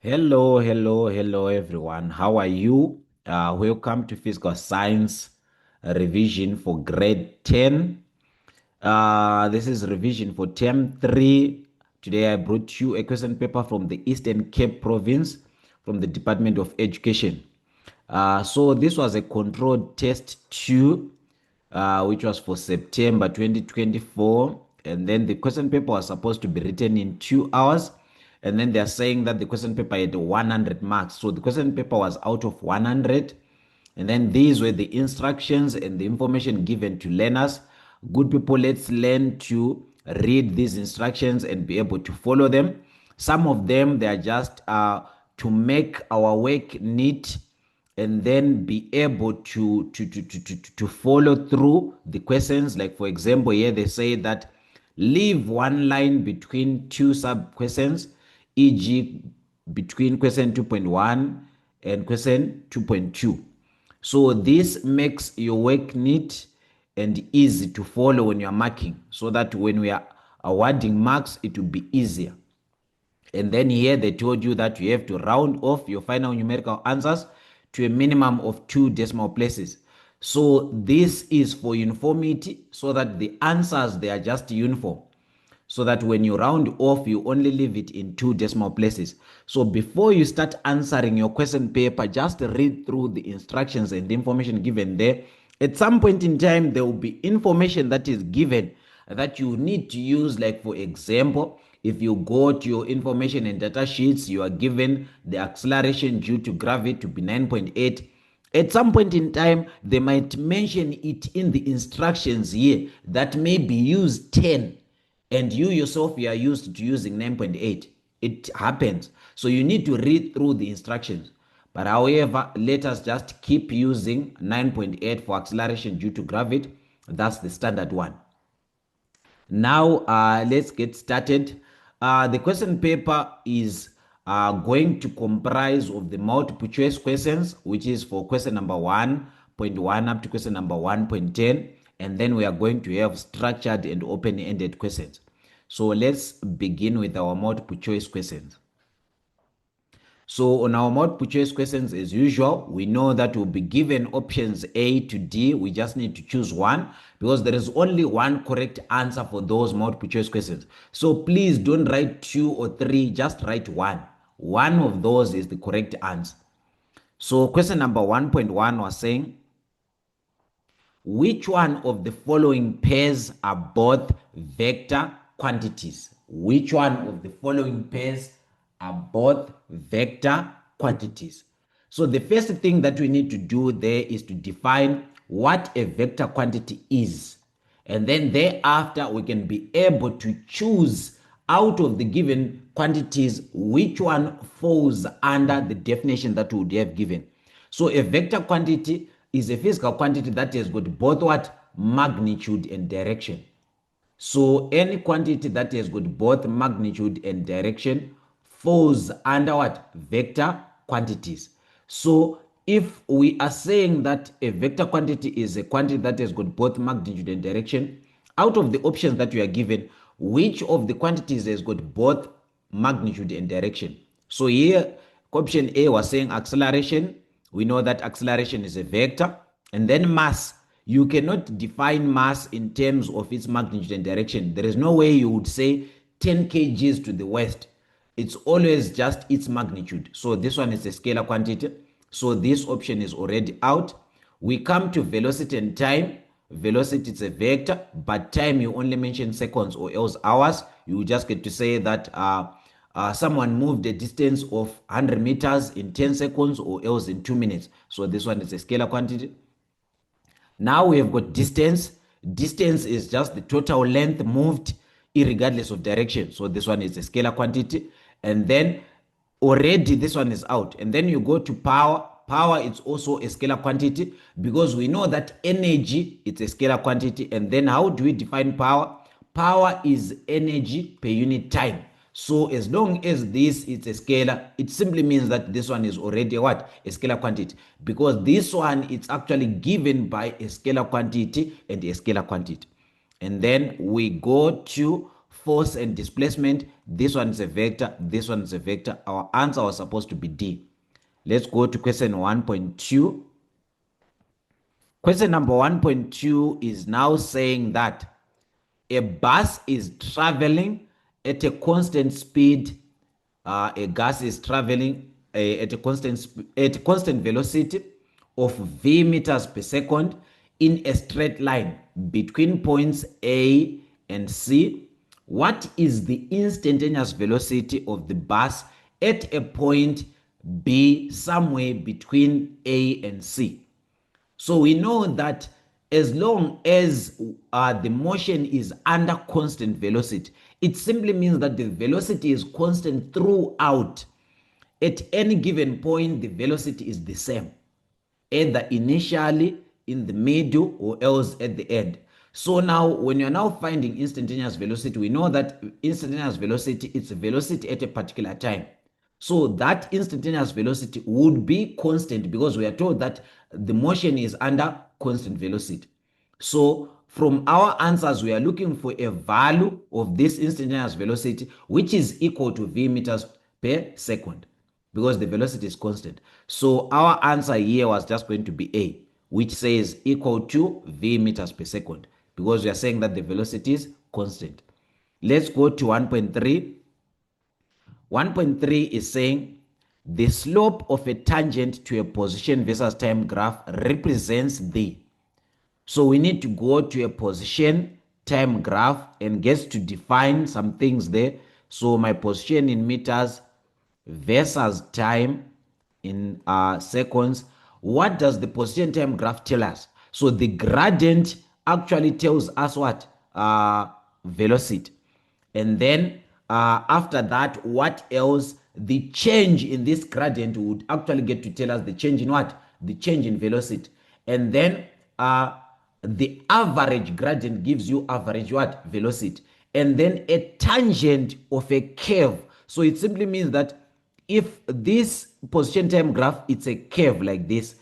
Hello everyone. How are you? Welcome to Physical Science revision for grade 10. This is revision for term 3. Today I brought you a question paper from the Eastern Cape province from the Department of Education. So this was a controlled test 2, which was for September 2024. And then the question paper was supposed to be written in 2 hours. And then they're saying that the question paper had 100 marks. So the question paper was out of 100. And then these were the instructions and the information given to learners. Good people, let's learn to read these instructions and be able to follow them. Some of them, they are just to make our work neat and then be able to follow through the questions. Like, for example, here they say that leave one line between two sub questions, e.g., between question 2.1 and question 2.2. So this makes your work neat and easy to follow when you are marking, so that when we are awarding marks, it will be easier. And then here they told you that you have to round off your final numerical answers to a minimum of 2 decimal places. So this is for uniformity, so that the answers, they are just uniform, so that when you round off, you only leave it in 2 decimal places. So before you start answering your question paper, just read through the instructions and the information given there. At some point in time, there will be information that is given that you need to use. Like, for example, if you go to your information and data sheets, you are given the acceleration due to gravity to be 9.8. At some point in time, they might mention it in the instructions here that maybe use 10, and you yourself, you are used to using 9.8. It happens. So you need to read through the instructions. But however, let us just keep using 9.8 for acceleration due to gravity. That's the standard one. Now, let's get started. The question paper is going to comprise of the multiple choice questions, which is for question number 1.1 up to question number 1.10. And then we are going to have structured and open-ended questions. So let's begin with our multiple choice questions. So on our multiple choice questions, as usual, we know that we'll be given options A to D. We just need to choose one, because there is only one correct answer for those multiple choice questions. So please don't write 2 or 3, just write one. One of those is the correct answer. So question number 1.1 was saying, which one of the following pairs are both vector quantities? Which one of the following pairs are both vector quantities? So the first thing that we need to do there is to define what a vector quantity is. And then thereafter, we can be able to choose out of the given quantities which one falls under the definition that we would have given. So a vector quantity is a physical quantity that has got both what? Magnitude and direction. So any quantity that has got both magnitude and direction falls under what? Vector quantities. So if we are saying that a vector quantity is a quantity that has got both magnitude and direction, out of the options that we are given, which of the quantities has got both magnitude and direction? So here, option A was saying acceleration. We know that acceleration is a vector. And then mass. You cannot define mass in terms of its magnitude and direction. There is no way you would say 10 kgs to the west. It's always just its magnitude. So this one is a scalar quantity. So this option is already out. We come to velocity and time. Velocity is a vector, but time you only mention seconds or else hours. You just get to say that someone moved a distance of 100 meters in 10 seconds or else in 2 minutes. So this one is a scalar quantity. Now we have got distance. Distance is just the total length moved irregardless of direction. So this one is a scalar quantity. And then already this one is out. And then you go to power. Power is also a scalar quantity, because we know that energy, it's a scalar quantity. And then how do we define power? Power is energy per unit time. So as long as this is a scalar, it simply means that this one is already what? A scalar quantity. Because this one is actually given by a scalar quantity and a scalar quantity. And then we go to force and displacement. This one is a vector, this one is a vector. Our answer was supposed to be D. Let's go to question 1.2. Question number 1.2 is now saying that a bus is traveling at a constant speed. A gas is traveling at a constant velocity of v meters per second in a straight line between points A and C. What is the instantaneous velocity of the bus at a point B somewhere between A and C? So we know that as long as the motion is under constant velocity, it simply means that the velocity is constant throughout. At any given point, the velocity is the same, either initially, in the middle, or else at the end. So now, when you're now finding instantaneous velocity, we know that instantaneous velocity is a velocity at a particular time. So that instantaneous velocity would be constant because we are told that the motion is under constant velocity. So from our answers, we are looking for a value of this instantaneous velocity, which is equal to v meters per second, because the velocity is constant. So our answer here was just going to be A, which says equal to v meters per second, because we are saying that the velocity is constant. Let's go to 1.3. 1.3 is saying the slope of a tangent to a position versus time graph represents the. So we need to go to a position time graph and get to define some things there. So my position in meters versus time in seconds. What does the position time graph tell us? So the gradient actually tells us what? Velocity. And then after that, what else? The change in this gradient would actually get to tell us the change in what? The change in velocity. And then the average gradient gives you average what? Velocity. And then a tangent of a curve. So it simply means that if this position time graph, it's a curve like this,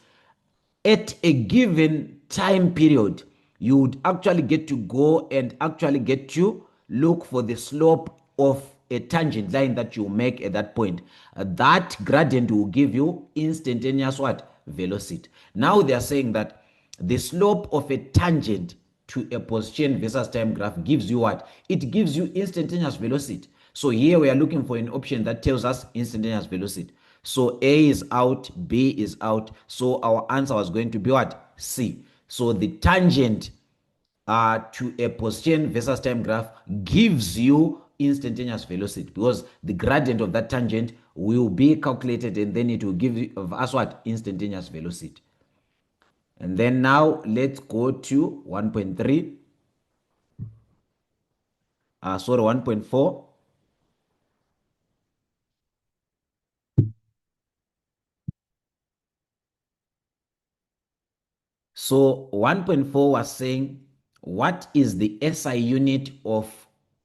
at a given time period, you would actually get to go and actually get to look for the slope of a tangent line that you make at that point. That gradient will give you instantaneous what? Velocity. Now they are saying that the slope of a tangent to a position versus time graph gives you what? It gives you instantaneous velocity. So here we are looking for an option that tells us instantaneous velocity. So A is out, B is out. So our answer was going to be what? C. So the tangent to a position versus time graph gives you instantaneous velocity, because the gradient of that tangent will be calculated and then it will give us what? Instantaneous velocity. And then now let's go to 1.3. Sorry, 1.4. So 1.4 was saying, what is the SI unit of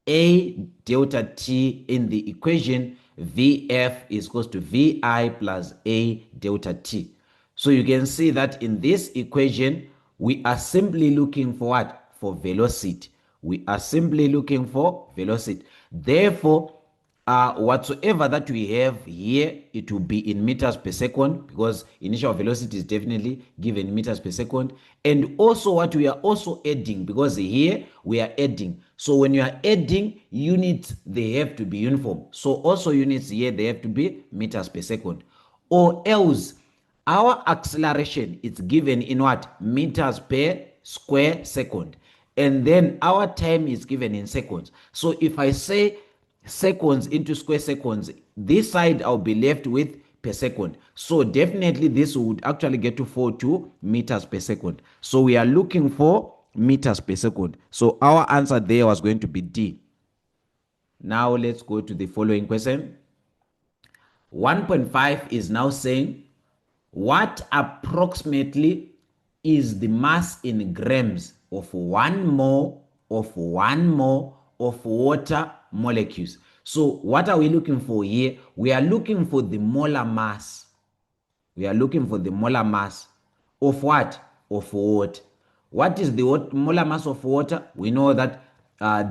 A delta T in the equation VF is equals to VI plus A delta T? So you can see that in this equation, we are simply looking for what? For velocity. We are simply looking for velocity. Therefore, whatsoever that we have here, it will be in meters per second, because initial velocity is definitely given in meters per second. And also what we are also adding, because here we are adding. So when you are adding units, they have to be uniform. So also units here, they have to be meters per second. Or else our acceleration is given in what? Meters per square second. And then our time is given in seconds. So if I say seconds into square seconds, this side I'll be left with per second. So definitely this would actually get to fall to meters per second. So we are looking for meters per second. So our answer there was going to be D. Now let's go to the following question. 1.5 is now saying, what approximately is the mass in grams of one mole of water molecules? So what are we looking for here? We are looking for the molar mass. We are looking for the molar mass of what? Of water. What is the molar mass of water? We know that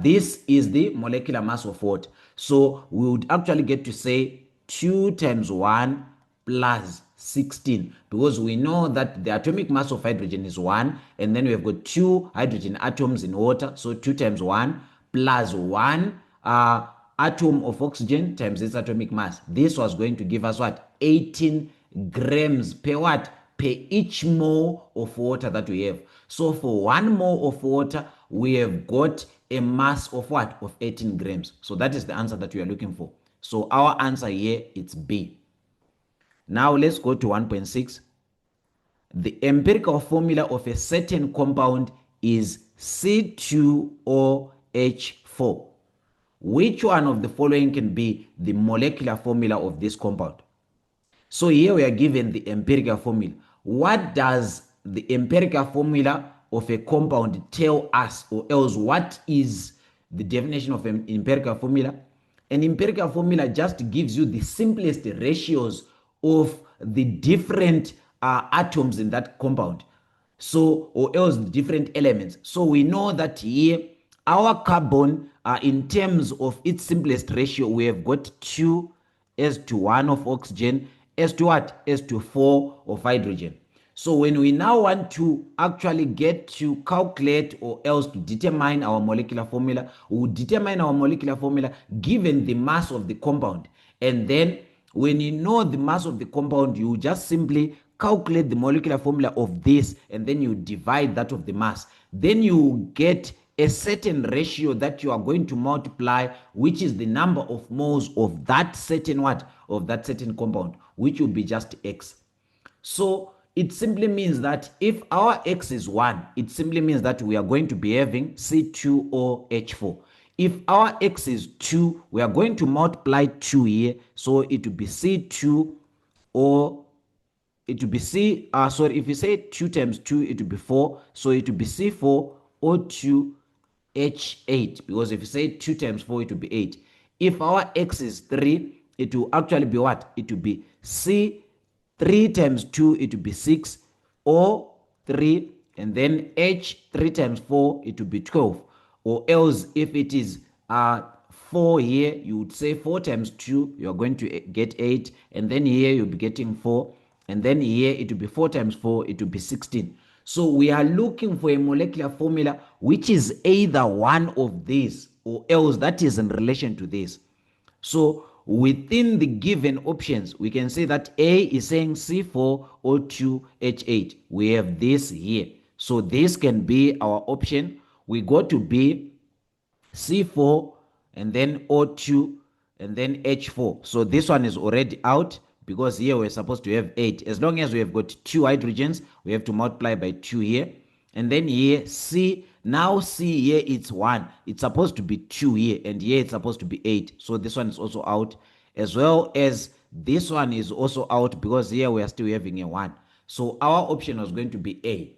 This is the molecular mass of water. So we would actually get to say 2 times 1 plus 16, because we know that the atomic mass of hydrogen is 1, and then we have got 2 hydrogen atoms in water. So 2 times 1 plus 1 atom of oxygen times its atomic mass. This was going to give us what? 18 grams per what? Per each mole of water that we have. So for 1 mole of water, we have got a mass of what? Of 18 grams. So that is the answer that we are looking for. So our answer here, it's B. Now let's go to 1.6. The empirical formula of a certain compound is C2OH4. Which one of the following can be the molecular formula of this compound? So here we are given the empirical formula. What does the empirical formula of a compound tell us, or else what is the definition of an empirical formula? An empirical formula just gives you the simplest ratios of the different atoms in that compound. So, or else different elements. So we know that here our carbon, in terms of its simplest ratio, we have got 2 as to 1 of oxygen, as to what? As to 4 of hydrogen. So when we now want to actually get to calculate or else to determine our molecular formula, we will determine our molecular formula given the mass of the compound. And then when you know the mass of the compound, you just simply calculate the molecular formula of this, and then you divide that of the mass. Then you get a certain ratio that you are going to multiply, which is the number of moles of that certain what? Of that certain compound, which will be just X. So it simply means that if our X is 1, it simply means that we are going to be having C2OH4. If our X is 2, we are going to multiply 2 here. So it will be C2, or it will be sorry, if you say 2 times 2, it will be 4. So it will be C4O2H8, because if you say 2 times 4, it will be 8. If our X is 3, it will actually be what? It will be C3 times 2, it will be 6, O3, and then H 3 times 4, it will be 12. Or else if it is 4 here, you would say 4 times 2, you are going to get 8, and then here you'll be getting 4, and then here it will be 4 times 4, it will be 16. So we are looking for a molecular formula which is either one of these, or else that is in relation to this. So within the given options, we can say that A is saying C4O2H8. We have this here. So this can be our option. We go to B, C4, and then O2, and then H4. So this one is already out, because here we're supposed to have 8. As long as we have got 2 hydrogens, we have to multiply by 2 here. And then here C, now C here it's 1. It's supposed to be 2 here, and here it's supposed to be 8. So this one is also out, as well as this one is also out, because here we are still having a 1. So our option was going to be A.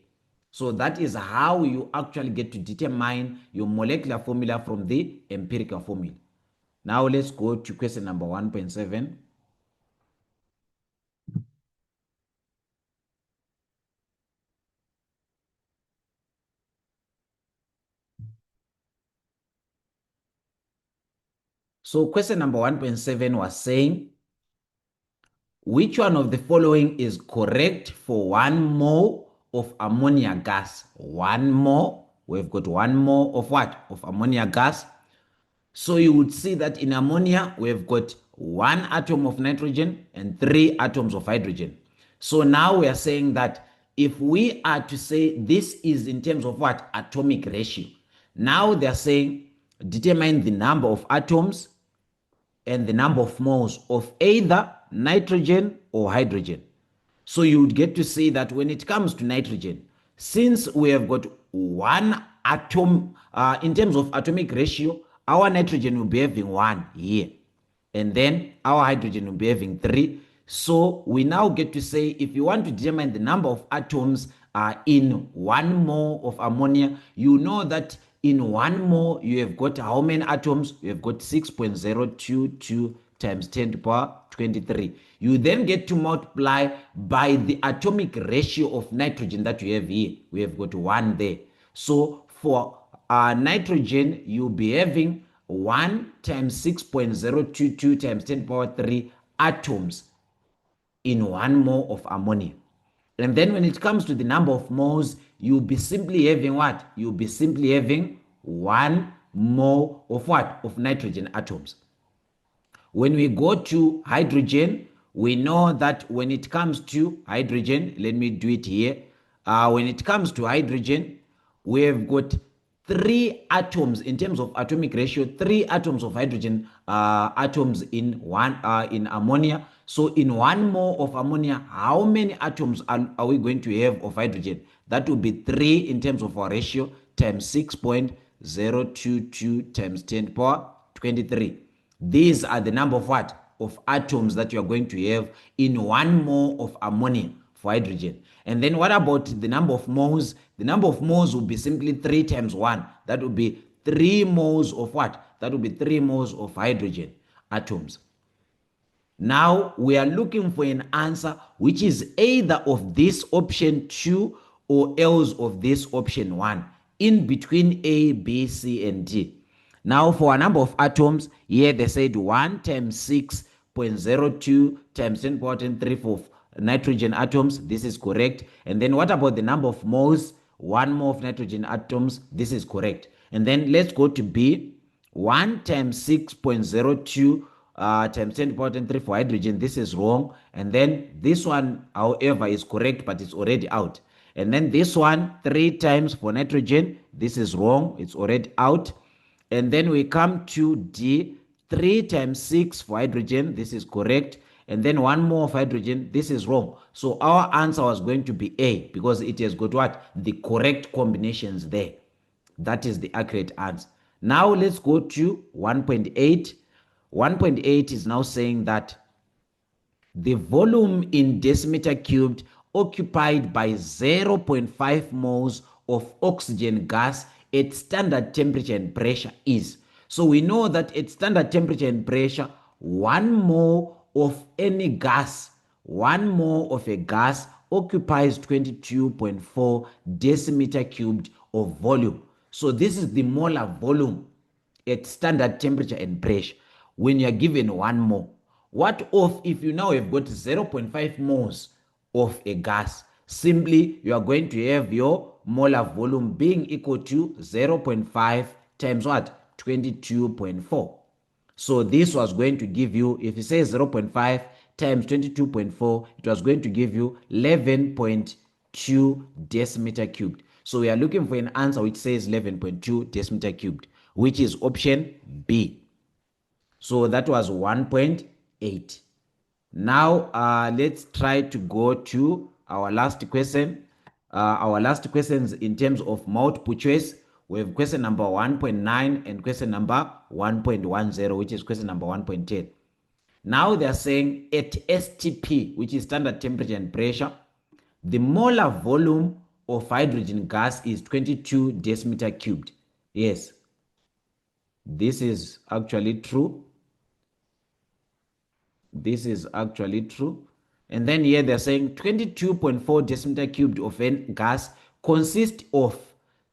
So that is how you actually get to determine your molecular formula from the empirical formula. Now let's go to question number 1.7. So question number 1.7 was saying, which one of the following is correct for 1 mole of ammonia gas? 1 mole, we've got 1 mole of what? Of ammonia gas. So you would see that in ammonia, we've got 1 atom of nitrogen and 3 atoms of hydrogen. So now we are saying that if we are to say this is in terms of what? Atomic ratio. Now they are saying determine the number of atoms and the number of moles of either nitrogen or hydrogen. So you would get to see that when it comes to nitrogen, since we have got 1 atom, in terms of atomic ratio, our nitrogen will be having 1 here, and then our hydrogen will be having 3. So we now get to say, if you want to determine the number of atoms in 1 mole of ammonia, you know that in 1 mole you have got how many atoms? You have got 6.022 times 10 to the power 23. You then get to multiply by the atomic ratio of nitrogen that you have here. We have got 1 there. So for nitrogen, you'll be having 1 times 6.022 times 10 power 3 atoms in 1 mole of ammonia. And then when it comes to the number of moles, you'll be simply having what? You'll be simply having 1 mole of what? Of nitrogen atoms. When we go to hydrogen, we know that when it comes to hydrogen, let me do it here. When it comes to hydrogen, we have got 3 atoms in terms of atomic ratio, 3 atoms of hydrogen atoms in ammonia. So in 1 mole of ammonia, how many atoms are we going to have of hydrogen? That will be 3 in terms of our ratio times 6.022 times 10 power 23. These are the number of what? Of atoms that you are going to have in 1 mole of ammonia for hydrogen. And then what about the number of moles? The number of moles will be simply 3 times 1. That will be 3 moles of what? That will be 3 moles of hydrogen atoms. Now we are looking for an answer which is either of this option 2 or else of this option 1, in between A, B, C, and D. Now for a number of atoms, here they said 1 times 6.02 times 10 power 3 for nitrogen atoms. This is correct. And then what about the number of moles? 1 mole of nitrogen atoms. This is correct. And then let's go to B. 1 times 6.02 times 10 to the power 3 for hydrogen. This is wrong. And then this one, however, is correct, but it's already out. And then this one, 3 times for nitrogen. This is wrong. It's already out. And then we come to D, 3 times 6 for hydrogen. This is correct. And then 1 more of hydrogen. This is wrong. So our answer was going to be A, because it has got what? The correct combinations there. That is the accurate answer. Now let's go to 1.8. 1.8 is now saying that the volume in decimeter cubed occupied by 0.5 moles of oxygen gas at standard temperature and pressure is. So we know that at standard temperature and pressure, 1 mole of any gas, 1 mole of a gas occupies 22.4 decimeter cubed of volume. So this is the molar volume at standard temperature and pressure when you are given 1 mole. What of if you now have got 0.5 moles of a gas? Simply, you are going to have your molar volume being equal to 0.5 times what? 22.4. So this was going to give you, if you say 0.5 times 22.4, it was going to give you 11.2 decimeter cubed. So we are looking for an answer which says 11.2 decimeter cubed, which is option B. So that was 1.8. Now let's try to go to our last question. Our last questions in terms of multiple choice. We have question number 1.9 and question number 1.10, which is question number 1.10. Now they are saying at STP, which is standard temperature and pressure, the molar volume of hydrogen gas is 22 decimeter cubed. Yes, this is actually true. This is actually true. And then here they're saying 22.4 decimeter cubed of N gas consists of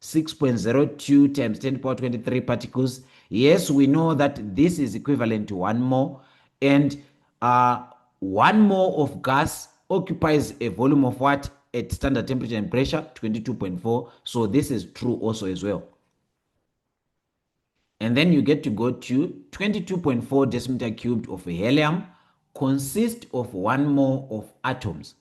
6.02 times 10 to the power 23 particles. Yes, we know that this is equivalent to 1 mole. And 1 mole of gas occupies a volume of what? At standard temperature and pressure, 22.4. So this is true also as well. And then you get to go to 22.4 decimeter cubed of helium consists of 1 mole of atoms.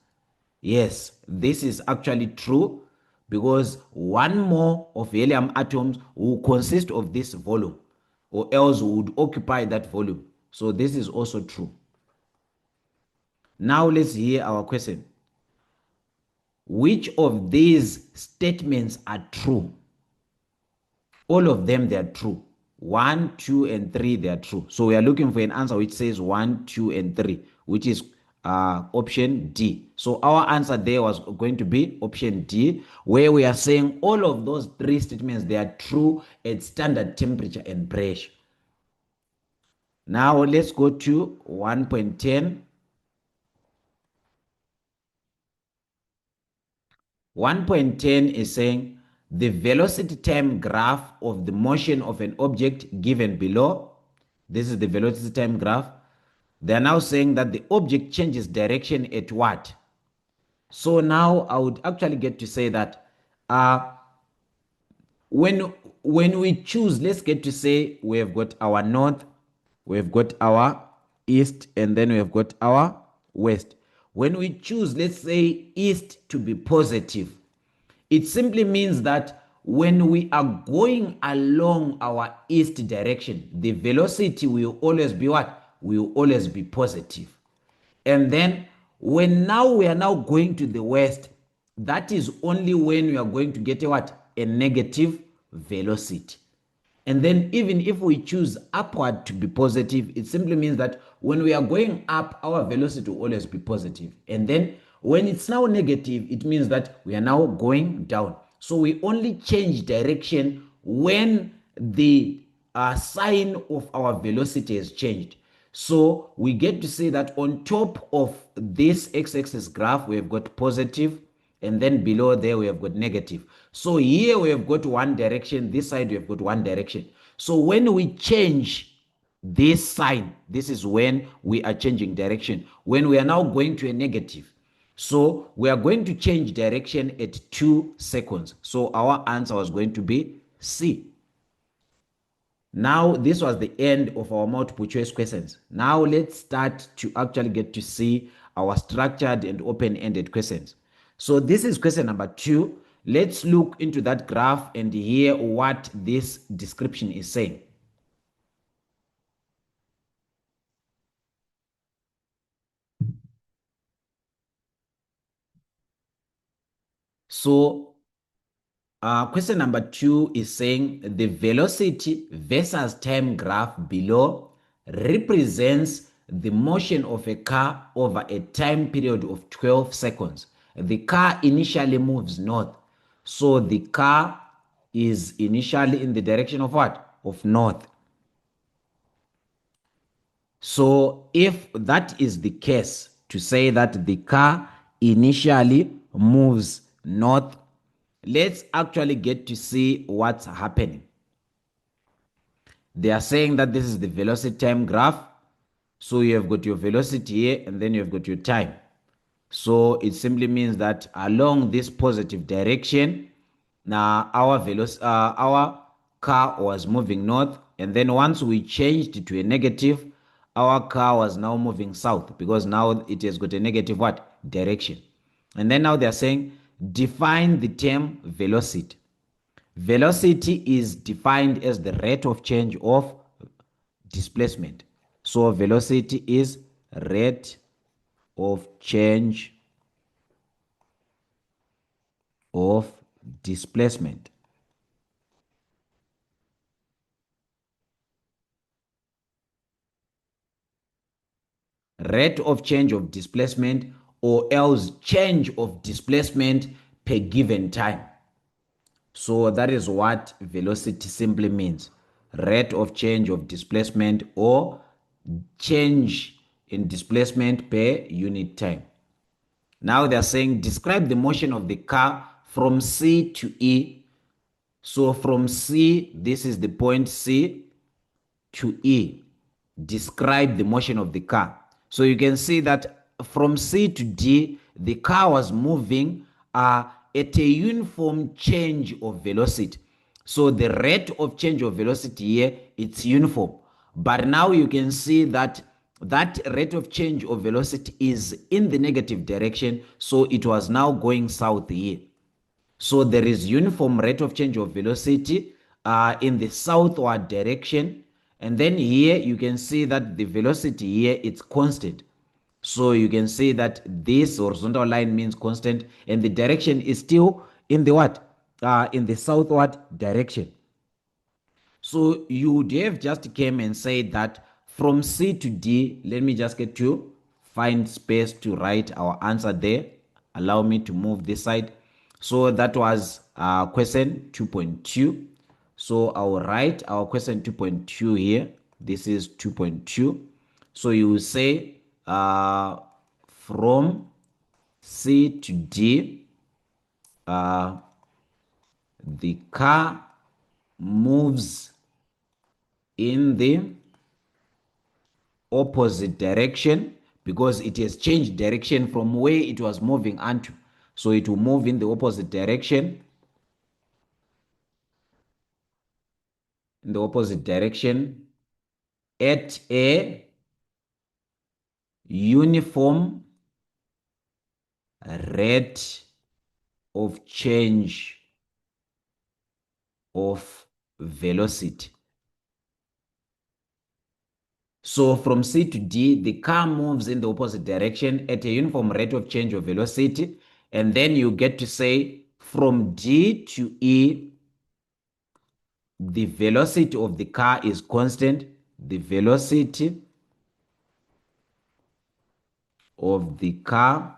Yes, this is actually true, because 1 mole of helium atoms will consist of this volume, or else would occupy that volume. So this is also true. Now let's hear our question. Which of these statements are true? All of them, they are true. 1, 2, and 3, they are true. So we are looking for an answer which says 1, 2, and 3, which is option D. So our answer there was going to be option D, where we are saying all of those 3 statements, they are true at standard temperature and pressure. Now let's go to 1.10. 1.10 is saying the velocity time graph of the motion of an object given below. This is the velocity time graph. They are now saying that the object changes direction at what? So now I would actually get to say that uh, when when we choose, let's get to say we have got our north, we've got our east, and then we have got our west. When we choose, let's say east to be positive, it simply means that when we are going along our east direction, the velocity will always be what? Will always be positive. And then when now we are now going to the west, that is only when we are going to get a what? A negative velocity. And then even if we choose upward to be positive, it simply means that when we are going up, our velocity will always be positive. And then when it's now negative, it means that we are now going down. So we only change direction when the sign of our velocity has changed. So we get to say that on top of this x-axis graph, we have got positive, and then below there we have got negative. So here we have got one direction, this side we have got one direction. So when we change this sign, this is when we are changing direction, when we are now going to a negative. So we are going to change direction at 2 seconds. So our answer was going to be C. Now, this was the end of our multiple choice questions. Now, let's start to actually get to see our structured and open-ended questions. So this is question number 2. Let's look into that graph and hear what this description is saying. So question number 2 is saying the velocity versus time graph below represents the motion of a car over a time period of 12 seconds. The car initially moves north. So the car is initially in the direction of what? Of north. So if that is the case, to say that the car initially moves north, let's actually get to see what's happening. They are saying that this is the velocity time graph. So you have got your velocity here and then you have got your time. So it simply means that along this positive direction, now our car was moving north, and then once we changed to a negative, our car was now moving south because now it has got a negative what? Direction. And then now they're saying define the term velocity. Velocity is defined as the rate of change of displacement. So velocity is rate of change of displacement. Rate of change of displacement, or else change of displacement per given time. So that is what velocity simply means. Rate of change of displacement or change in displacement per unit time. Now they're saying describe the motion of the car from C to E. So from C, this is the point C, to E. Describe the motion of the car. So you can see that from C to D, the car was moving at a uniform change of velocity. So the rate of change of velocity here, it's uniform. But now you can see that that rate of change of velocity is in the negative direction. So it was now going south here. So there is uniform rate of change of velocity in the southward direction. And then here you can see that the velocity here it's constant. So you can see that this horizontal line means constant and the direction is still in the what? In the southward direction. So you would have just came and said that from C to D, let me just get to find space to write our answer there. Allow me to move this side. So that was question 2.2. So I will write our question 2.2 here. This is 2.2. So you will say from C to D, the car moves in the opposite direction because it has changed direction from where it was moving onto. So it will move in the opposite direction, at a uniform rate of change of velocity. So from C to D, the car moves in the opposite direction at a uniform rate of change of velocity. And then you get to say from D to E, the velocity of the car is constant. The velocity of the car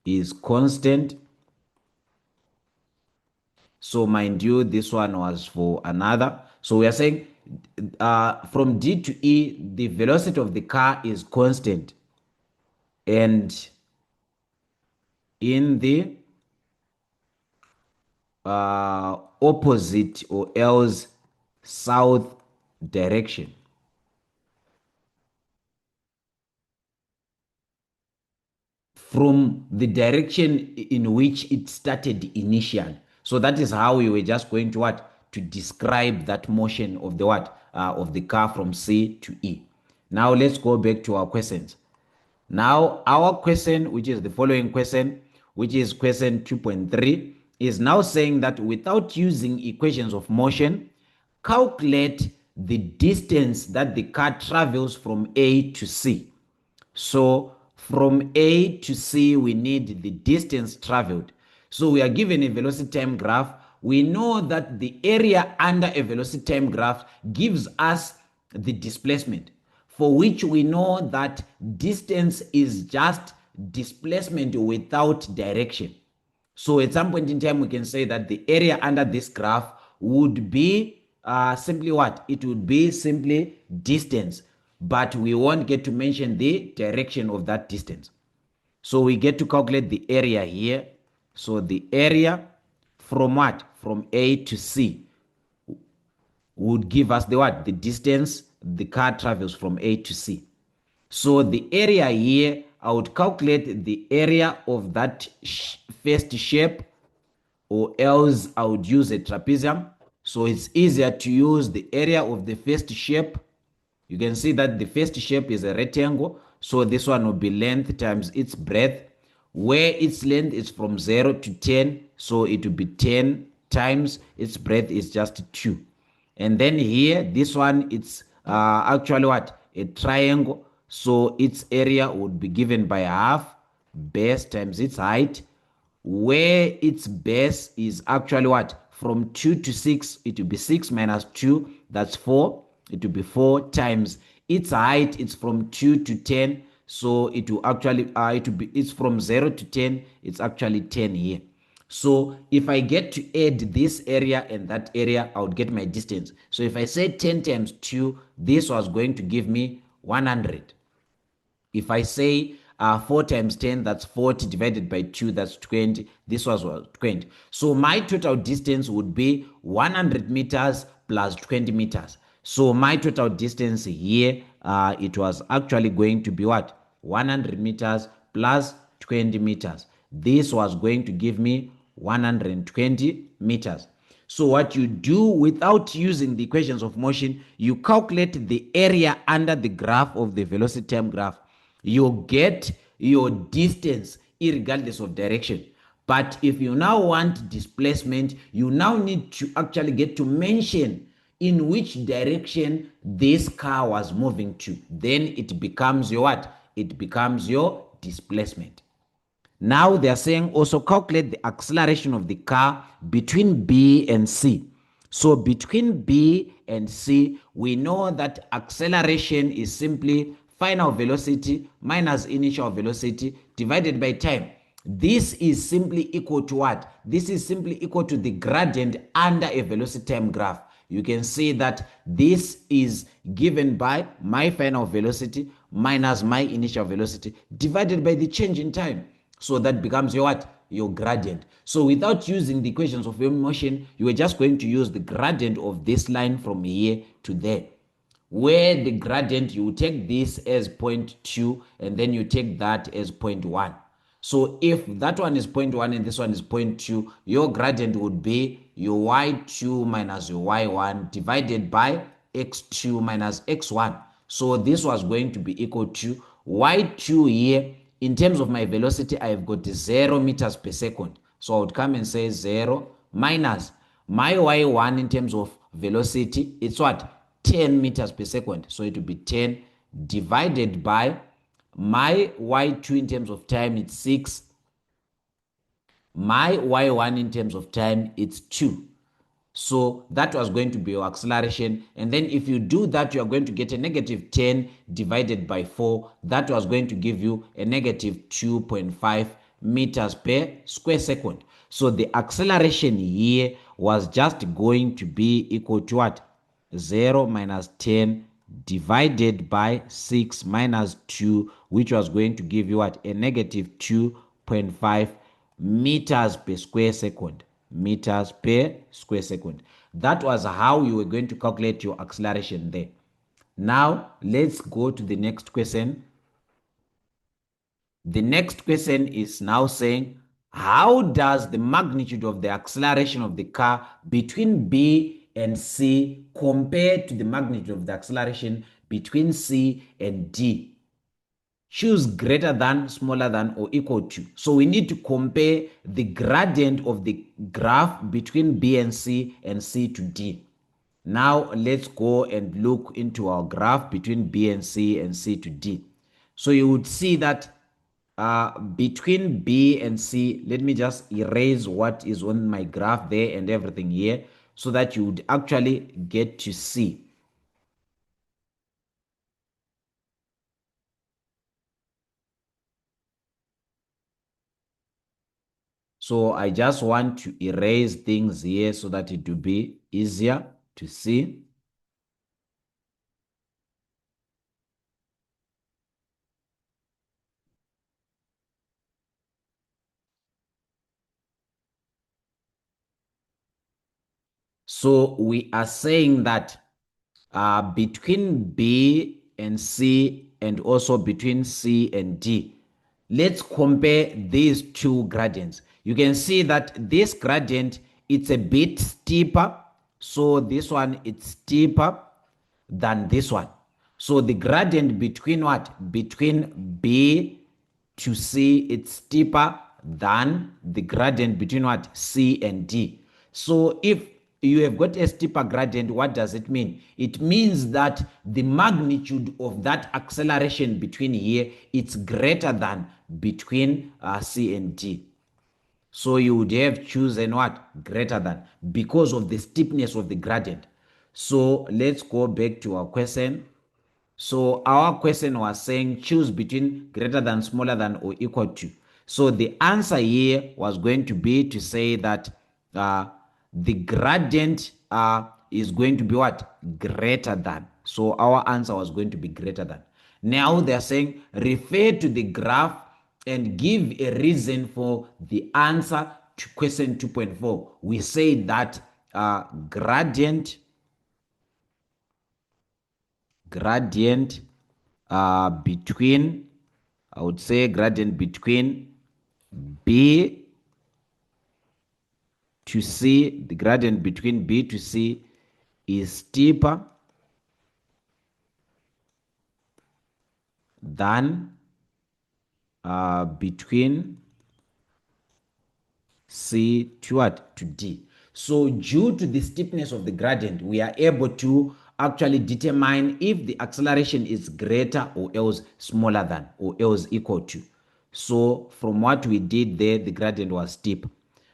is constant. So mind you, this one was for another. So we are saying from D to E, the velocity of the car is constant. And in the opposite or else south direction. From the direction in which it started initially. So that is how we were just going to what? To describe that motion of the what? Of the car from C to E. Now let's go back to our questions. Now our question, which is the following question, which is question 2.3, is now saying that without using equations of motion, calculate the distance that the car travels from A to C. So from A to C, we need the distance traveled. So we are given a velocity time graph. We know that the area under a velocity time graph gives us the displacement, for which we know that distance is just displacement without direction. So at some point in time, we can say that the area under this graph would be simply what? It would be simply distance, but we won't get to mention the direction of that distance. So we get to calculate the area here. So the area from what? From A to C would give us the what? The distance the car travels from A to C. So the area here, I would calculate the area of that first shape, or else I would use a trapezium. So it's easier to use the area of the first shape. You can see that the first shape is a rectangle. So this one will be length times its breadth, where its length is from 0 to 10. So it will be 10 times its breadth is just 2. And then here, this one, it's actually what? A triangle. So its area would be given by half base times its height, where its base is actually what? From 2 to 6, it will be 6 minus 2, that's 4. It will be 4 times its height, it's from 2 to 10. So it will actually, it's from 0 to 10, it's actually 10 here. So if I get to add this area and that area, I would get my distance. So if I say 10 times 2, this was going to give me 100. If I say 4 times 10, that's 40 divided by 2, that's 20. This was 20. So my total distance would be 100 meters plus 20 meters. So my total distance here, it was actually going to be what? 100 meters plus 20 meters. This was going to give me 120 meters. So what you do without using the equations of motion, you calculate the area under the graph of the velocity time graph. You get your distance irregardless of direction. But if you now want displacement, you now need to actually get to mention in which direction this car was moving to. Then it becomes your what? It becomes your displacement. Now they are saying also calculate the acceleration of the car between B and C. So between B and C, we know that acceleration is simply final velocity minus initial velocity divided by time. This is simply equal to what? This is simply equal to the gradient under a velocity time graph. You can see that this is given by my final velocity minus my initial velocity divided by the change in time. So that becomes your what? your gradient. So without using the equations of wave motion, you are just going to use the gradient of this line from here to there. Where the gradient, you take this as 0.2 and then you take that as 0.1. So if that one is 0.1 and this one is 0.2, your gradient would be your y2 minus your y1 divided by x2 minus x1. So this was going to be equal to y2 here. In terms of my velocity, I've got 0 meters per second. So I would come and say 0 minus my y1 in terms of velocity. It's what? 10 meters per second. So it will be 10 divided by my y2 in terms of time, it's 6. My y1 in terms of time, it's 2. So that was going to be your acceleration. And then if you do that, you are going to get a negative 10 divided by 4. That was going to give you a negative 2.5 meters per square second. So the acceleration here was just going to be equal to what? 0 minus 10 divided by 6 minus 2, which was going to give you what? A negative 2.5 meters per square second. Meters per square second. That was how you were going to calculate your acceleration there. Now, let's go to the next question. The next question is now saying, how does the magnitude of the acceleration of the car between B and C compare to the magnitude of the acceleration between C and D? Choose greater than, smaller than, or equal to. So we need to compare the gradient of the graph between B and C to D. Now let's go and look into our graph between B and C to D. So you would see that between B and C, let me just erase what is on my graph there and everything here so that you would actually get to see. So I just want to erase things here so that it will be easier to see. So we are saying that between B and C and also between C and D, let's compare these two gradients. You can see that this gradient, it's a bit steeper. So this one, it's steeper than this one. So the gradient between what? Between B to C, it's steeper than the gradient between what? C and D. So if you have got a steeper gradient, what does it mean? It means that the magnitude of that acceleration between here, it's greater than between C and D. So you would have chosen what? Greater than, because of the steepness of the gradient. So let's go back to our question. So our question was saying choose between greater than, smaller than, or equal to. So the answer here was going to be to say that the gradient is going to be what? Greater than. So our answer was going to be greater than. Now they're saying refer to the graph and give a reason for the answer to question 2.4. We say that gradient between, I would say gradient between B to C, the gradient between B to C is steeper than between C to what? To D. So due to the steepness of the gradient, we are able to actually determine if the acceleration is greater or else smaller than or else equal to. So from what we did there, the gradient was steep.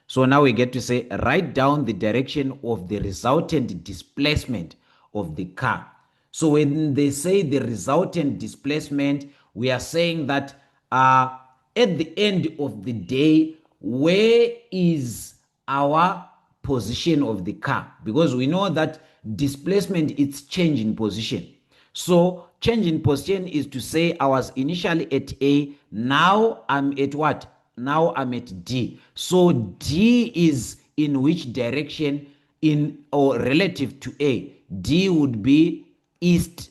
So now we get to say, write down the direction of the resultant displacement of the car. So when they say the resultant displacement, we are saying that at the end of the day, where is our position of the car? Because we know that displacement, it's change in position. So change in position is to say I was initially at A, now I'm at what? now I'm at D. So D is in which direction in or relative to A? D would be east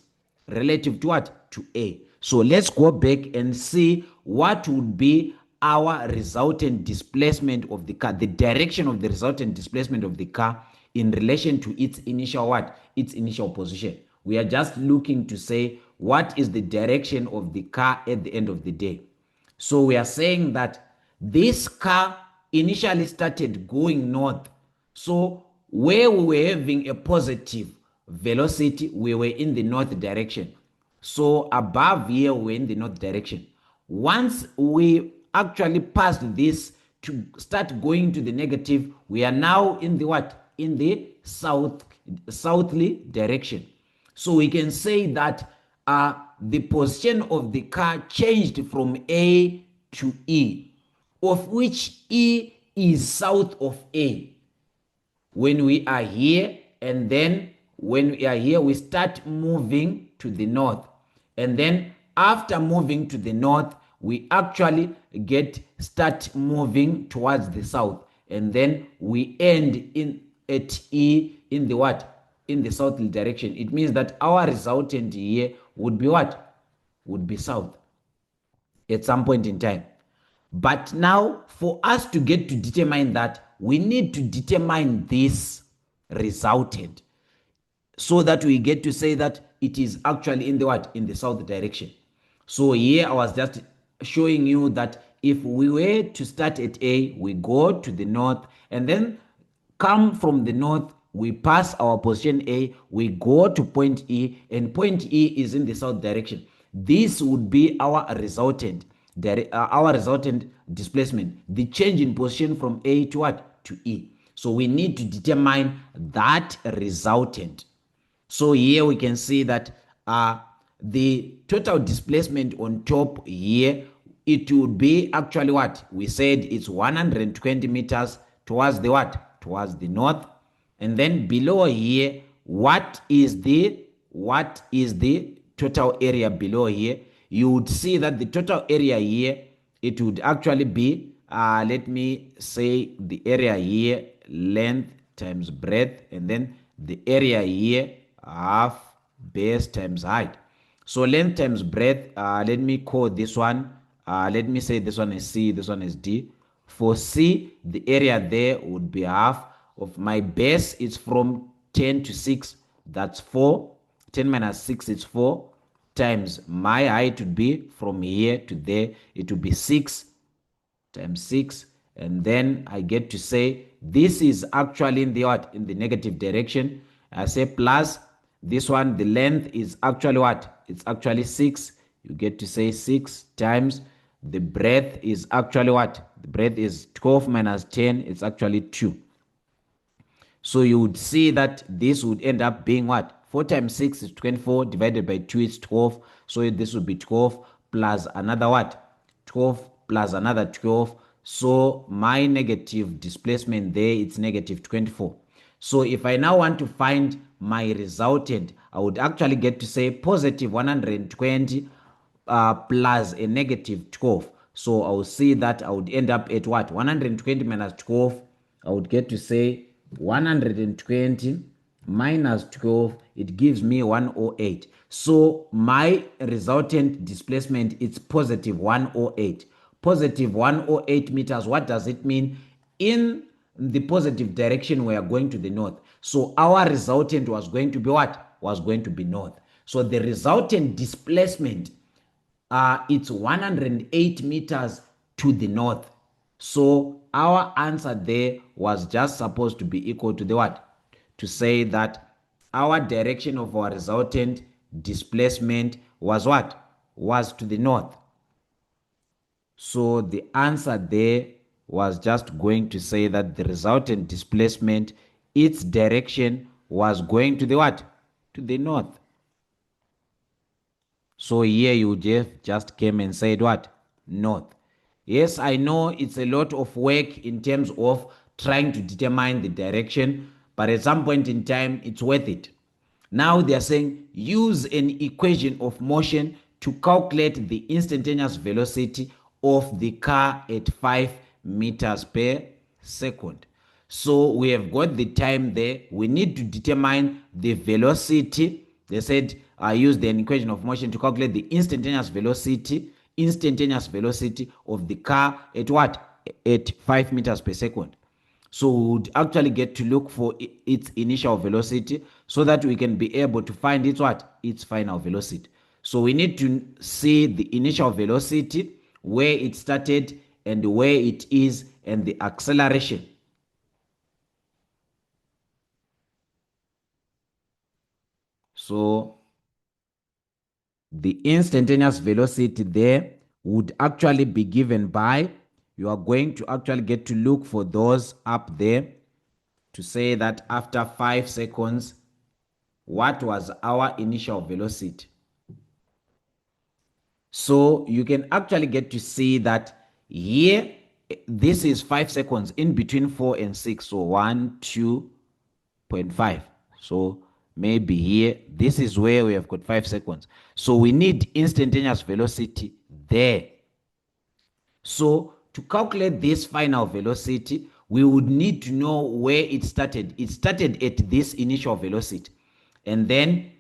relative to what? To A. So let's go back and see what would be our resultant displacement of the car, the direction of the resultant displacement of the car in relation to its initial what? Its initial position. We are just looking to say what is the direction of the car at the end of the day. So we are saying that this car initially started going north. So where we were having a positive velocity, we were in the north direction. So above here, we were in the north direction. Once we actually passed this to start going to the negative, we are now in the what? In the southerly direction. So we can say that the position of the car changed from A to E, of which E is south of A when we are here, and then when we are here we start moving to the north, and then after moving to the north we actually start moving towards the south, and then we end in at E in the what? In the southerly direction. It means that our resultant here would be what? Would be south at some point in time. But now, for us to get to determine that, we need to determine this resultant so that we get to say that it is actually in the what? In the south direction. So here I was just showing you that if we were to start at A, we go to the north, and then come from the north, we pass our position A, we go to point E, and point E is in the south direction. This would be our resultant displacement, the change in position from A to what? To E. So we need to determine that resultant. So here we can see that the total displacement on top here, it would be actually what? We said it's 120 meters towards the what? Towards the north. And then below here, what is the total area below here? You would see that the total area here, it would actually be, let me say the area here, length times breadth, and then the area here, half base times height. So length times breadth, let me call this one, let me say this one is C, this one is D. For C, the area there would be half of my base. It's from 10 to 6, that's 4. 10 minus 6 is 4, times my height would be from here to there, it would be 6 times 6, and then I get to say this is actually in the what? In the negative direction. I say plus this one, the length is actually what? It's actually 6. You get to say 6 times the breadth is actually what? The breadth is 12 minus 10, it's actually 2. So you would see that this would end up being what? 4 times 6 is 24, divided by 2 is 12. So this would be 12 plus another what? 12 plus another 12. So my negative displacement there, it's negative 24. So if I now want to find my resultant, I would actually get to say positive 120 plus a negative 12. So I will see that I would end up at what? 120 minus 12. I would get to say 120 minus 12, it gives me 108. So my resultant displacement is positive 108. Positive 108 meters. What does it mean? In the positive direction, we are going to the north. So our resultant was going to be what? Was going to be north. So the resultant displacement, it's 108 meters to the north. So our answer there was just supposed to be equal to the what? To say that our direction of our resultant displacement was what? Was to the north. So the answer there was just going to say that the resultant displacement, its direction was going to the what? To the north. So here you just came and said what? North. Yes, I know it's a lot of work in terms of trying to determine the direction, but at some point in time, it's worth it. Now they are saying use an equation of motion to calculate the instantaneous velocity of the car at 5 meters per second. So we have got the time there. We need to determine the velocity. They said I use the equation of motion to calculate the instantaneous velocity of the car at what? At 5 meters per second. So we would actually get to look for its initial velocity so that we can be able to find its what? Its final velocity. So we need to see the initial velocity, where it started and where it is, and the acceleration. So the instantaneous velocity there would actually be given by, you are going to actually get to look for those up there to say that after 5 seconds, what was our initial velocity? So you can actually get to see that here, this is 5 seconds in between 4 and 6. So 1, 2.5. So maybe here, this is where we have got 5 seconds. So we need instantaneous velocity there. So to calculate this final velocity, we would need to know where it started. It started at this initial velocity, and then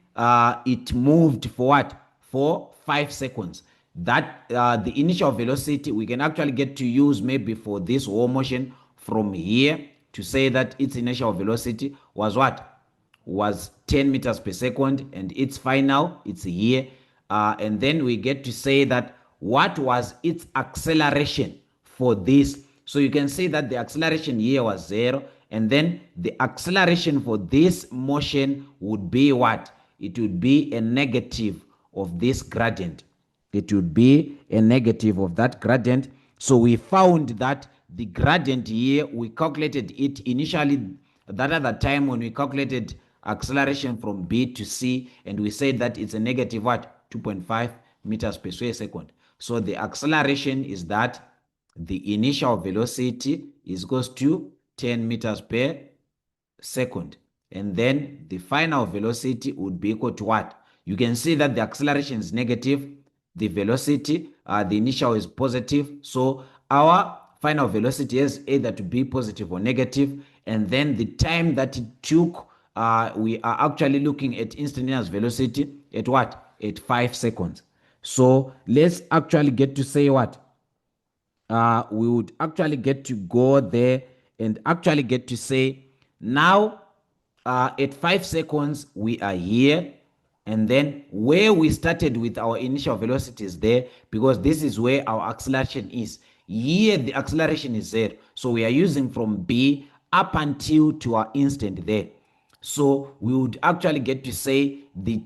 it moved for what? For 5 seconds. That the initial velocity we can actually get to use maybe for this whole motion from here to say that its initial velocity was what? Was 10 meters per second, and its final, it's here. And then we get to say that what was its acceleration for this. So you can see that the acceleration here was 0, and then the acceleration for this motion would be what? It would be a negative of this gradient. It would be a negative of that gradient. So we found that the gradient here, we calculated it initially that at the time when we calculated acceleration from B to C, and we said that it's a negative what? 2.5 meters per square second. So the acceleration is that the initial velocity is equals to 10 meters per second. And then the final velocity would be equal to what? You can see that the acceleration is negative, the velocity, the initial is positive. So our final velocity is either to be positive or negative. And then the time that it took, we are actually looking at instantaneous velocity at what? At 5 seconds. So let's actually get to say what? We would actually get to go there and actually get to say now at 5 seconds we are here, and then where we started with our initial velocity is there, because this is where our acceleration is. Here the acceleration is 0, so we are using from B up until to our instant there. So we would actually get to say the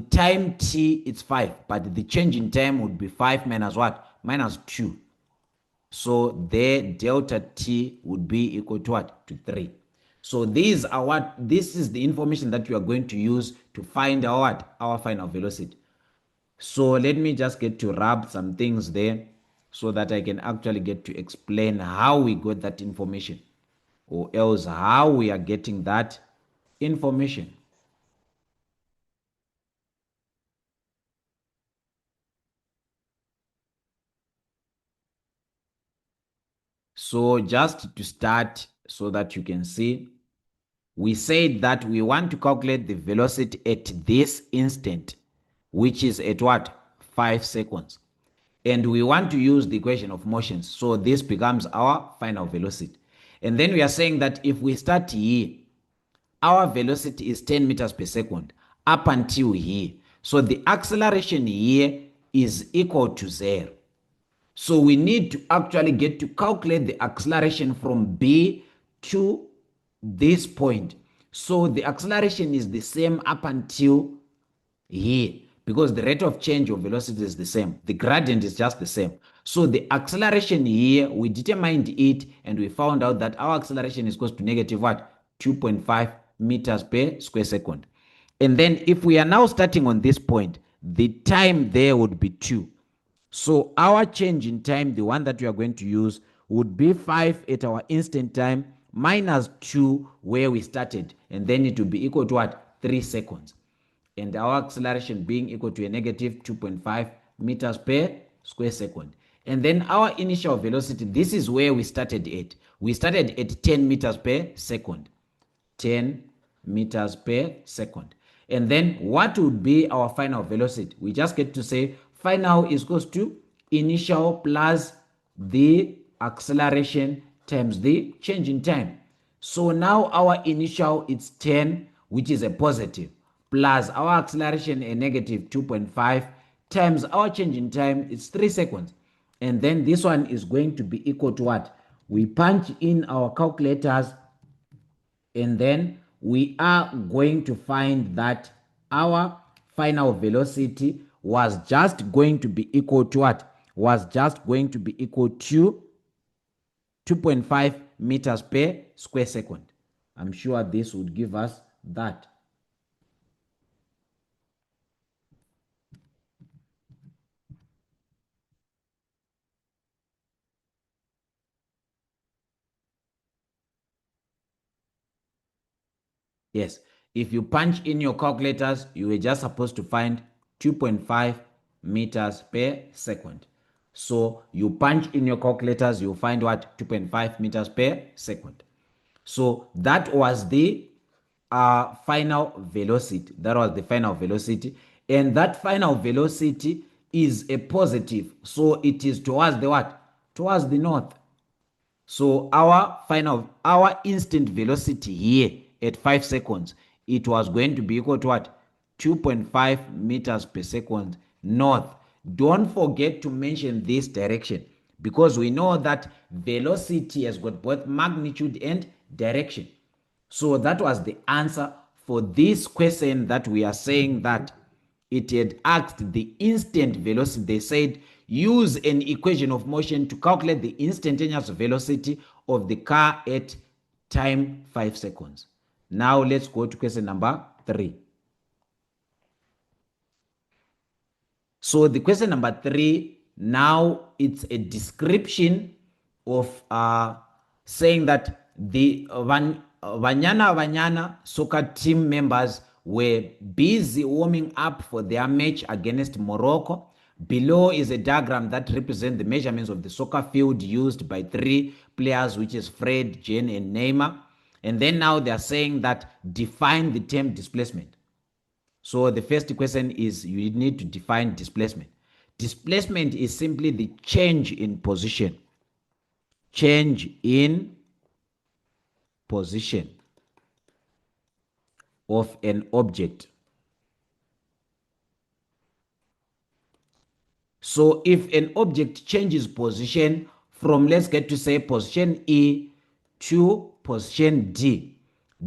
time t is 5, but the change in time would be 5 minus what? Minus 2. So their delta t would be equal to what? To 3. So this is the information that you are going to use to find out what? Our final velocity. So let me just get to rub some things there so that I can actually get to explain how we got that information, or else how we are getting that information. So just to start so that you can see, we said that we want to calculate the velocity at this instant, which is at what? 5 seconds. And we want to use the equation of motions. So this becomes our final velocity. And then we are saying that if we start here, our velocity is 10 meters per second up until here. So the acceleration here is equal to 0. So we need to actually get to calculate the acceleration from B to this point. So the acceleration is the same up until here, because the rate of change of velocity is the same. The gradient is just the same. So the acceleration here, we determined it, and we found out that our acceleration is equal to negative what? 2.5 meters per square second. And then if we are now starting on this point, the time there would be 2. So our change in time, the one that we are going to use, would be 5 at our instant time minus 2 where we started, and then it will be equal to what? 3 seconds. And our acceleration being equal to a negative 2.5 meters per square second. And then our initial velocity, this is where we started at. We started at 10 meters per second. 10 meters per second. And then what would be our final velocity? We just get to say final is equals to initial plus the acceleration times the change in time. So now our initial is 10, which is a positive, plus our acceleration a negative 2.5 times our change in time is 3 seconds. And then this one is going to be equal to what? We punch in our calculators, and then we are going to find that our final velocity was just going to be equal to what? Was just going to be equal to 2.5 meters per square second. I'm sure this would give us that. Yes, if you punch in your calculators, you were just supposed to find 2.5 meters per second. So you punch in your calculators, you'll find what? 2.5 meters per second. So that was the final velocity. That was the final velocity. And that final velocity is a positive. So it is towards the what? Towards the north. So our instant velocity here at 5 seconds, it was going to be equal to what? 2.5 meters per second north. Don't forget to mention this direction, because we know that velocity has got both magnitude and direction. So that was the answer for this question that we are saying that it had asked the instant velocity. They said use an equation of motion to calculate the instantaneous velocity of the car at time 5 seconds. Now let's go to question number 3. So the question number 3, now it's a description of saying that the Vanyana soccer team members were busy warming up for their match against Morocco. Below is a diagram that represents the measurements of the soccer field used by 3 players, which is Fred, Jane, and Neymar. And then now they are saying that define the term displacement. So the first question is you need to define displacement. Displacement is simply the change in position. Change in position of an object. So if an object changes position from, let's get to say, position E to position D,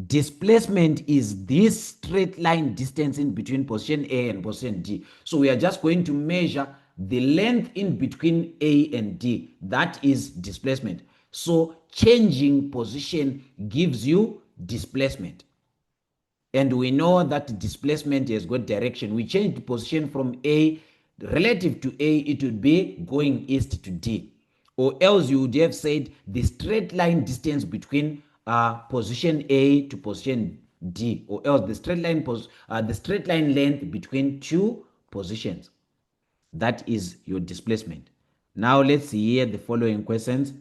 displacement is this straight line distance in between position A and position D. So we are just going to measure the length in between A and D. That is displacement. So changing position gives you displacement. And we know that displacement has got direction. We change the position from A relative to A, it would be going east to D. Or else you would have said the straight line distance between position A to position D, or else the straight line length between two positions. That is your displacement. Now let's hear the following questions.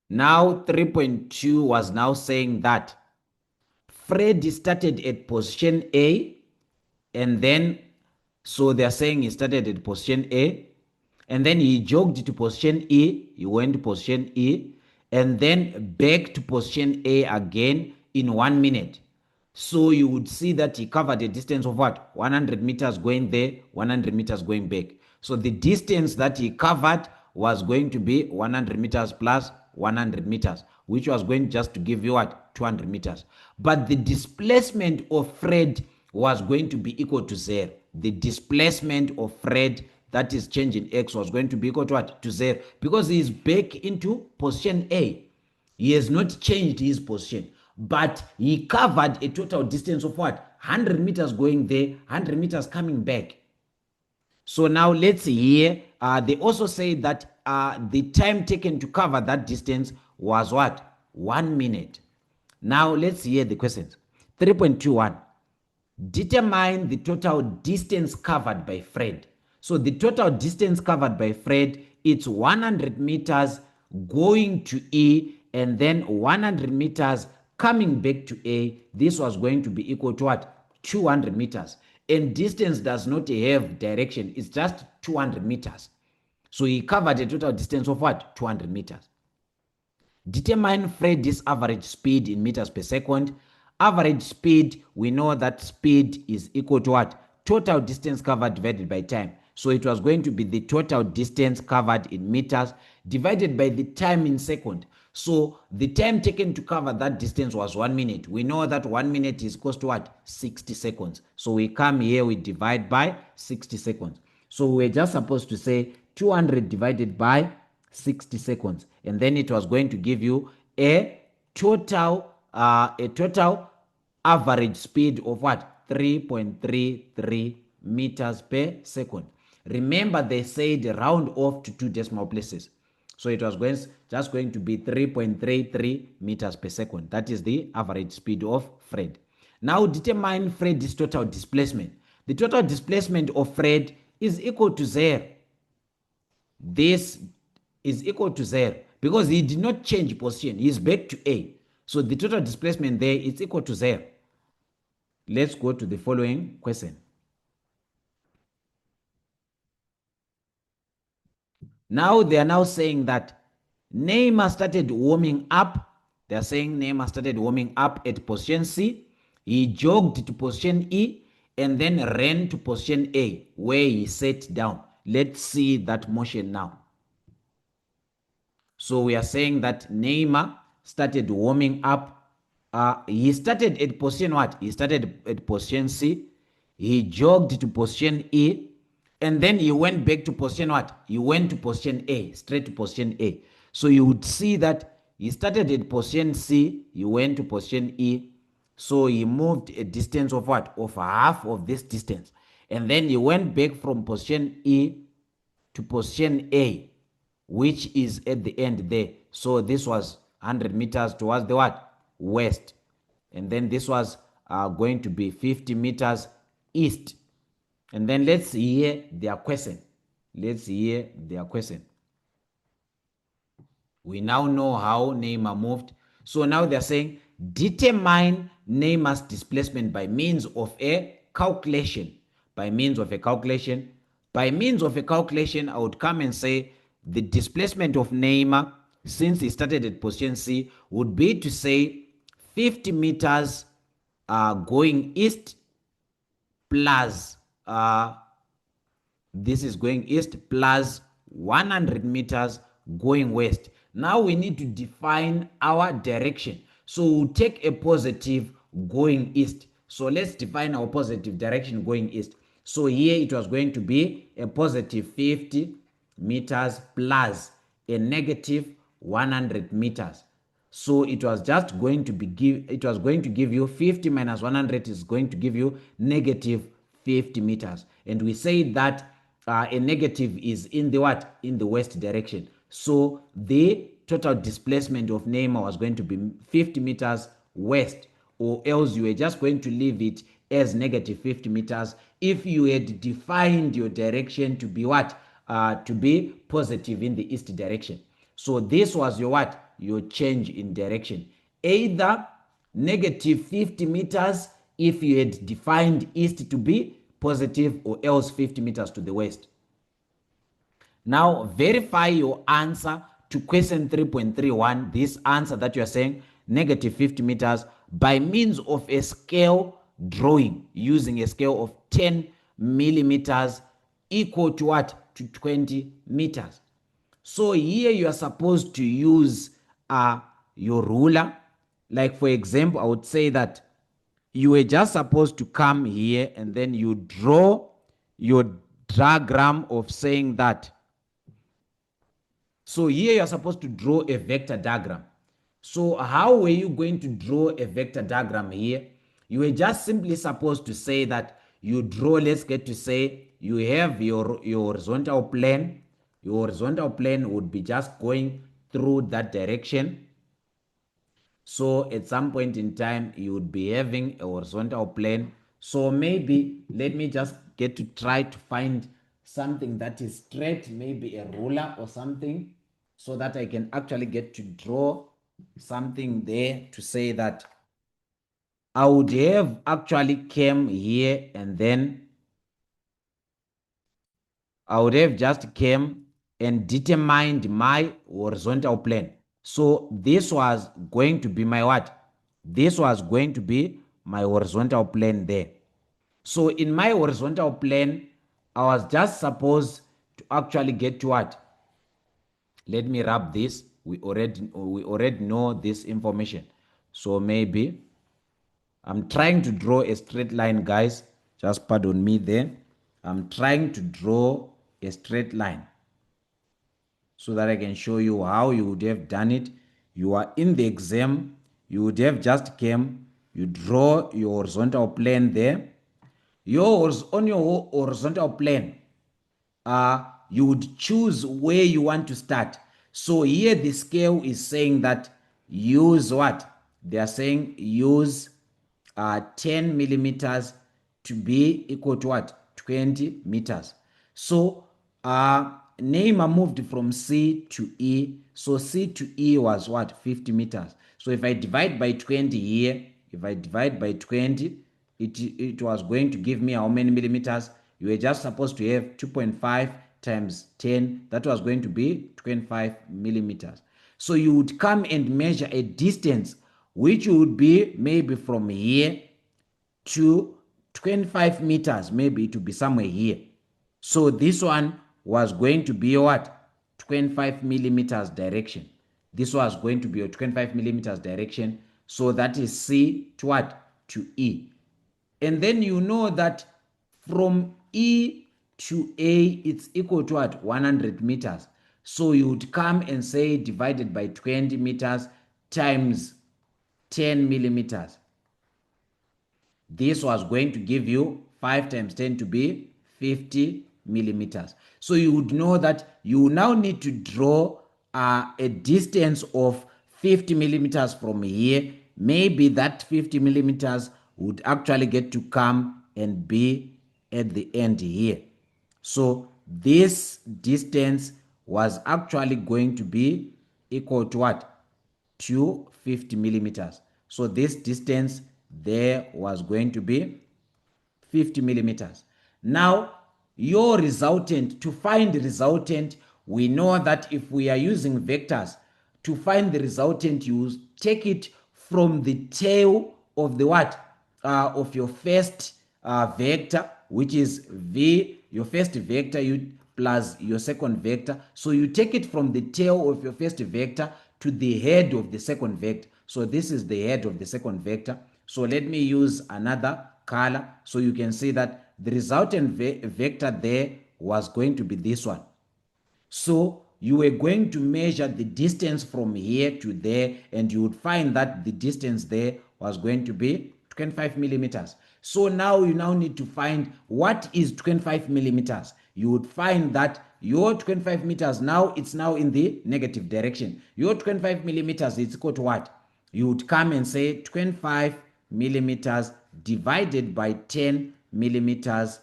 Now 3.2 was now saying that Fred started at position A, and then so they're saying he started at position A, and then he jogged to position E, he went to position E, and then back to position A again in 1 minute. So you would see that he covered a distance of what? 100 meters going there, 100 meters going back. So the distance that he covered was going to be 100 meters plus 100 meters, which was going just to give you what? 200 meters. But the displacement of Fred was going to be equal to 0. The displacement of Fred, that is change in X, was going to be equal to what? To 0, because he is back into position A. He has not changed his position, but he covered a total distance of what? 100 meters going there, 100 meters coming back. So now let's see here. They also say that the time taken to cover that distance was what? 1 minute. Now let's hear the questions. 3.21. Determine the total distance covered by Fred. So the total distance covered by Fred, it's 100 meters going to E and then 100 meters coming back to A. This was going to be equal to what? 200 meters. And distance does not have direction. It's just 200 meters. So he covered a total distance of what? 200 meters. Determine Fred's average speed in meters per second. Average speed, we know that speed is equal to what? Total distance covered divided by time. So it was going to be the total distance covered in meters divided by the time in second. So the time taken to cover that distance was 1 minute. We know that 1 minute is equal to what? 60 seconds. So we come here, we divide by 60 seconds. So we're just supposed to say 200 divided by 60 seconds, and then it was going to give you a total average speed of what? 3.33 meters per second. Remember, they said round off to 2 decimal places, so it was just going to be 3.33 meters per second. That is the average speed of Fred. Now determine Fred's total displacement. The total displacement of Fred is equal to 0. This is equal to 0 because he did not change position. He's back to A. So the total displacement there is equal to 0. Let's go to the following question. Now they are now saying that Neymar started warming up. They are saying Neymar started warming up at position C. He jogged to position E and then ran to position A where he sat down. Let's see that motion now. So we are saying that Neymar started warming up. He started at position what? He started at position C. He jogged to position E. And then he went back to position what? He went to position A, straight to position A. So you would see that he started at position C. He went to position E. So he moved a distance of what? Of half of this distance. And then he went back from position E to position A, which is at the end there. So this was 100 meters towards the what? West. And then this was going to be 50 meters east. And then let's hear their question. Let's hear their question. We now know how Neymar moved. So now they're saying determine Neymar's displacement by means of a calculation. By means of a calculation. By means of a calculation, I would come and say the displacement of Neymar, since he started at position C, would be to say 50 meters going east plus this is going east plus 100 meters going west. Now we need to define our direction. So we'll take a positive going east. So let's define our positive direction going east. So here it was going to be a positive 50 meters plus a negative 100 meters. So it was just going to be it was going to give you 50 minus 100 is going to give you negative 50 meters. And we say that a negative is in the what? In the west direction. So the total displacement of Neymar was going to be 50 meters west, or else you were just going to leave it as negative 50 meters if you had defined your direction to be what? To be positive in the east direction. So this was your what? Your change in direction. Either negative 50 meters if you had defined east to be positive, or else 50 meters to the west. Now verify your answer to question 3.31, this answer that you are saying negative 50 meters, by means of a scale drawing using a scale of 10 millimeters equal to what? To 20 meters. So here you are supposed to use your ruler. Like for example, I would say that you were just supposed to come here and then you draw your diagram of saying that. So here you're supposed to draw a vector diagram. So how were you going to draw a vector diagram here? You were just simply supposed to say that you draw, let's get to say you have your horizontal plane. Your horizontal plane would be just going through that direction. So at some point in time, you would be having a horizontal plane. So maybe let me just get to try to find something that is straight, maybe a ruler or something, so that I can actually get to draw something there to say that I would have actually came here and then I would have just came and determined my horizontal plane. So this was going to be my what? This was going to be my horizontal plane there. So in my horizontal plane, I was just supposed to actually get to what? Let me wrap this. We already know this information. So maybe I'm trying to draw a straight line, guys. Just pardon me there. I'm trying to draw a straight line so that I can show you how you would have done it. You are in the exam, you would have just came, you draw your horizontal plane there. On your horizontal plane, you would choose where you want to start. So here the scale is saying that use what? They are saying use 10 millimeters to be equal to what? 20 meters. So Neymar moved from C to E. So C to E was what? 50 meters. So if I divide by 20 here, if I divide by 20, it was going to give me how many millimeters? You were just supposed to have 2.5 times 10. That was going to be 25 millimeters. So you would come and measure a distance which would be maybe from here to 25 meters. Maybe it would be somewhere here. So this one was going to be what? 25 millimeters direction. This was going to be a 25 millimeters direction. So that is C to what? To E. And then you know that from E to A, it's equal to what? 100 meters. So you would come and say divided by 20 meters times 10 millimeters. This was going to give you 5 times 10 to be 50 millimeters. So you would know that you now need to draw a distance of 50 millimeters from here. Maybe that 50 millimeters would actually get to come and be at the end here. So this distance was actually going to be equal to what? To 50 millimeters. So this distance there was going to be 50 millimeters. Now, your resultant, to find the resultant, we know that if we are using vectors, to find the resultant, you take it from the tail of the what? Of your first vector, which is v, your first vector, you plus your second vector. So you take it from the tail of your first vector to the head of the second vector. So this is the head of the second vector. So let me use another color so you can see that the resultant vector there was going to be this one. So you were going to measure the distance from here to there, and you would find that the distance there was going to be 25 millimeters. So now you now need to find what is 25 millimeters. You would find that your 25 meters now, it's now in the negative direction. Your 25 millimeters is equal to what? You would come and say 25 millimeters divided by 10 millimeters.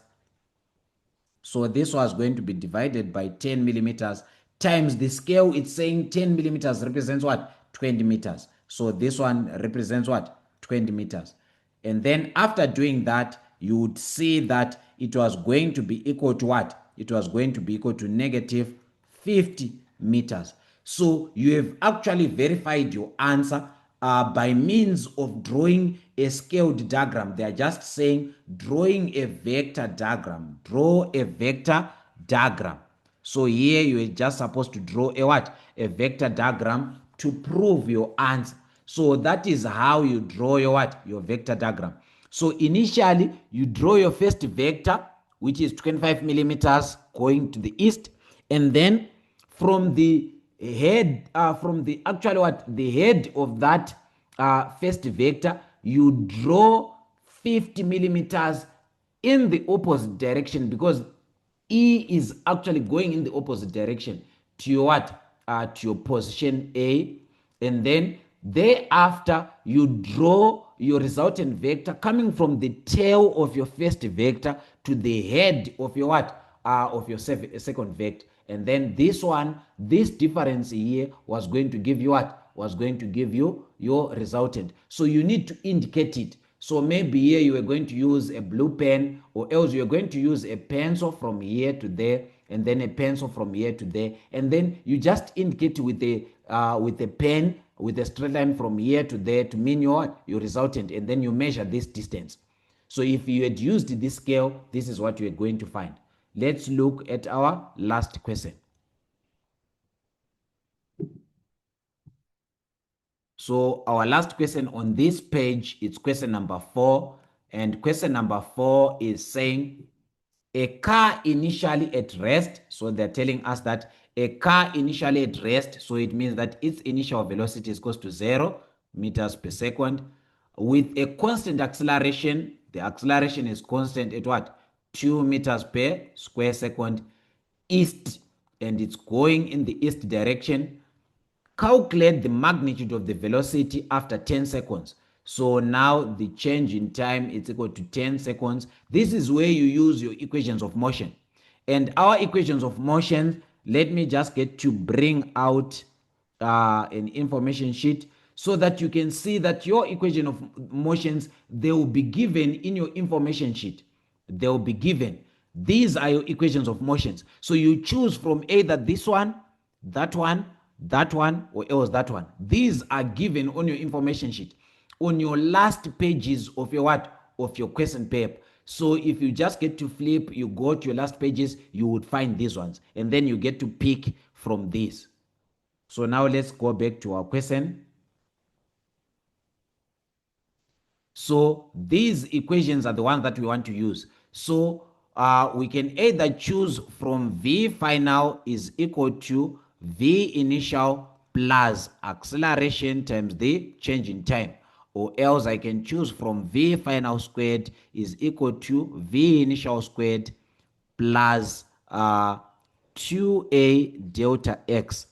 So this was going to be divided by 10 millimeters times the scale. It's saying 10 millimeters represents what? 20 meters. So this one represents what? 20 meters. And then after doing that, you would see that it was going to be equal to what? It was going to be equal to negative 50 meters. So you have actually verified your answer by means of drawing a scaled diagram. They are just saying drawing a vector diagram. Draw a vector diagram. So here you are just supposed to draw a what? A vector diagram to prove your answer. So that is how you draw your what? Your vector diagram. So initially you draw your first vector, which is 25 millimeters going to the east, and then from the head, from the actually what the head of that first vector, you draw 50 millimeters in the opposite direction, because E is actually going in the opposite direction to your what? To your position A. And then thereafter, you draw your resultant vector coming from the tail of your first vector to the head of your what? Of your second vector. And then this one, this difference here was going to give you what? Was going to give you your resultant. So you need to indicate it. So maybe here you are going to use a blue pen, or else you're going to use a pencil from here to there, and then a pencil from here to there, and then you just indicate with a pen with a straight line from here to there to mean your resultant, and then you measure this distance. So if you had used this scale, this is what you are going to find. Let's look at our last question. So our last question on this page is question number 4. And question number 4 is saying a car initially at rest. So they're telling us that a car initially at rest, so it means that its initial velocity is equal to 0 meters per second with a constant acceleration. The acceleration is constant at what? 2 meters per square second east, and it's going in the east direction. Calculate the magnitude of the velocity after 10 seconds. So now the change in time is equal to 10 seconds. This is where you use your equations of motion. And our equations of motion, let me just get to bring out an information sheet so that you can see that your equation of motions, they will be given in your information sheet. They will be given. These are your equations of motions. So you choose from either this one, that one, that one, or else that one. These are given on your information sheet, on your last pages of your what? Of your question paper. So if you just get to flip, you go to your last pages, you would find these ones, and then you get to pick from these. So now let's go back to our question. So these equations are the ones that we want to use. So we can either choose from V final is equal to V initial plus acceleration times the change in time. Or else I can choose from V final squared is equal to V initial squared plus 2a delta x.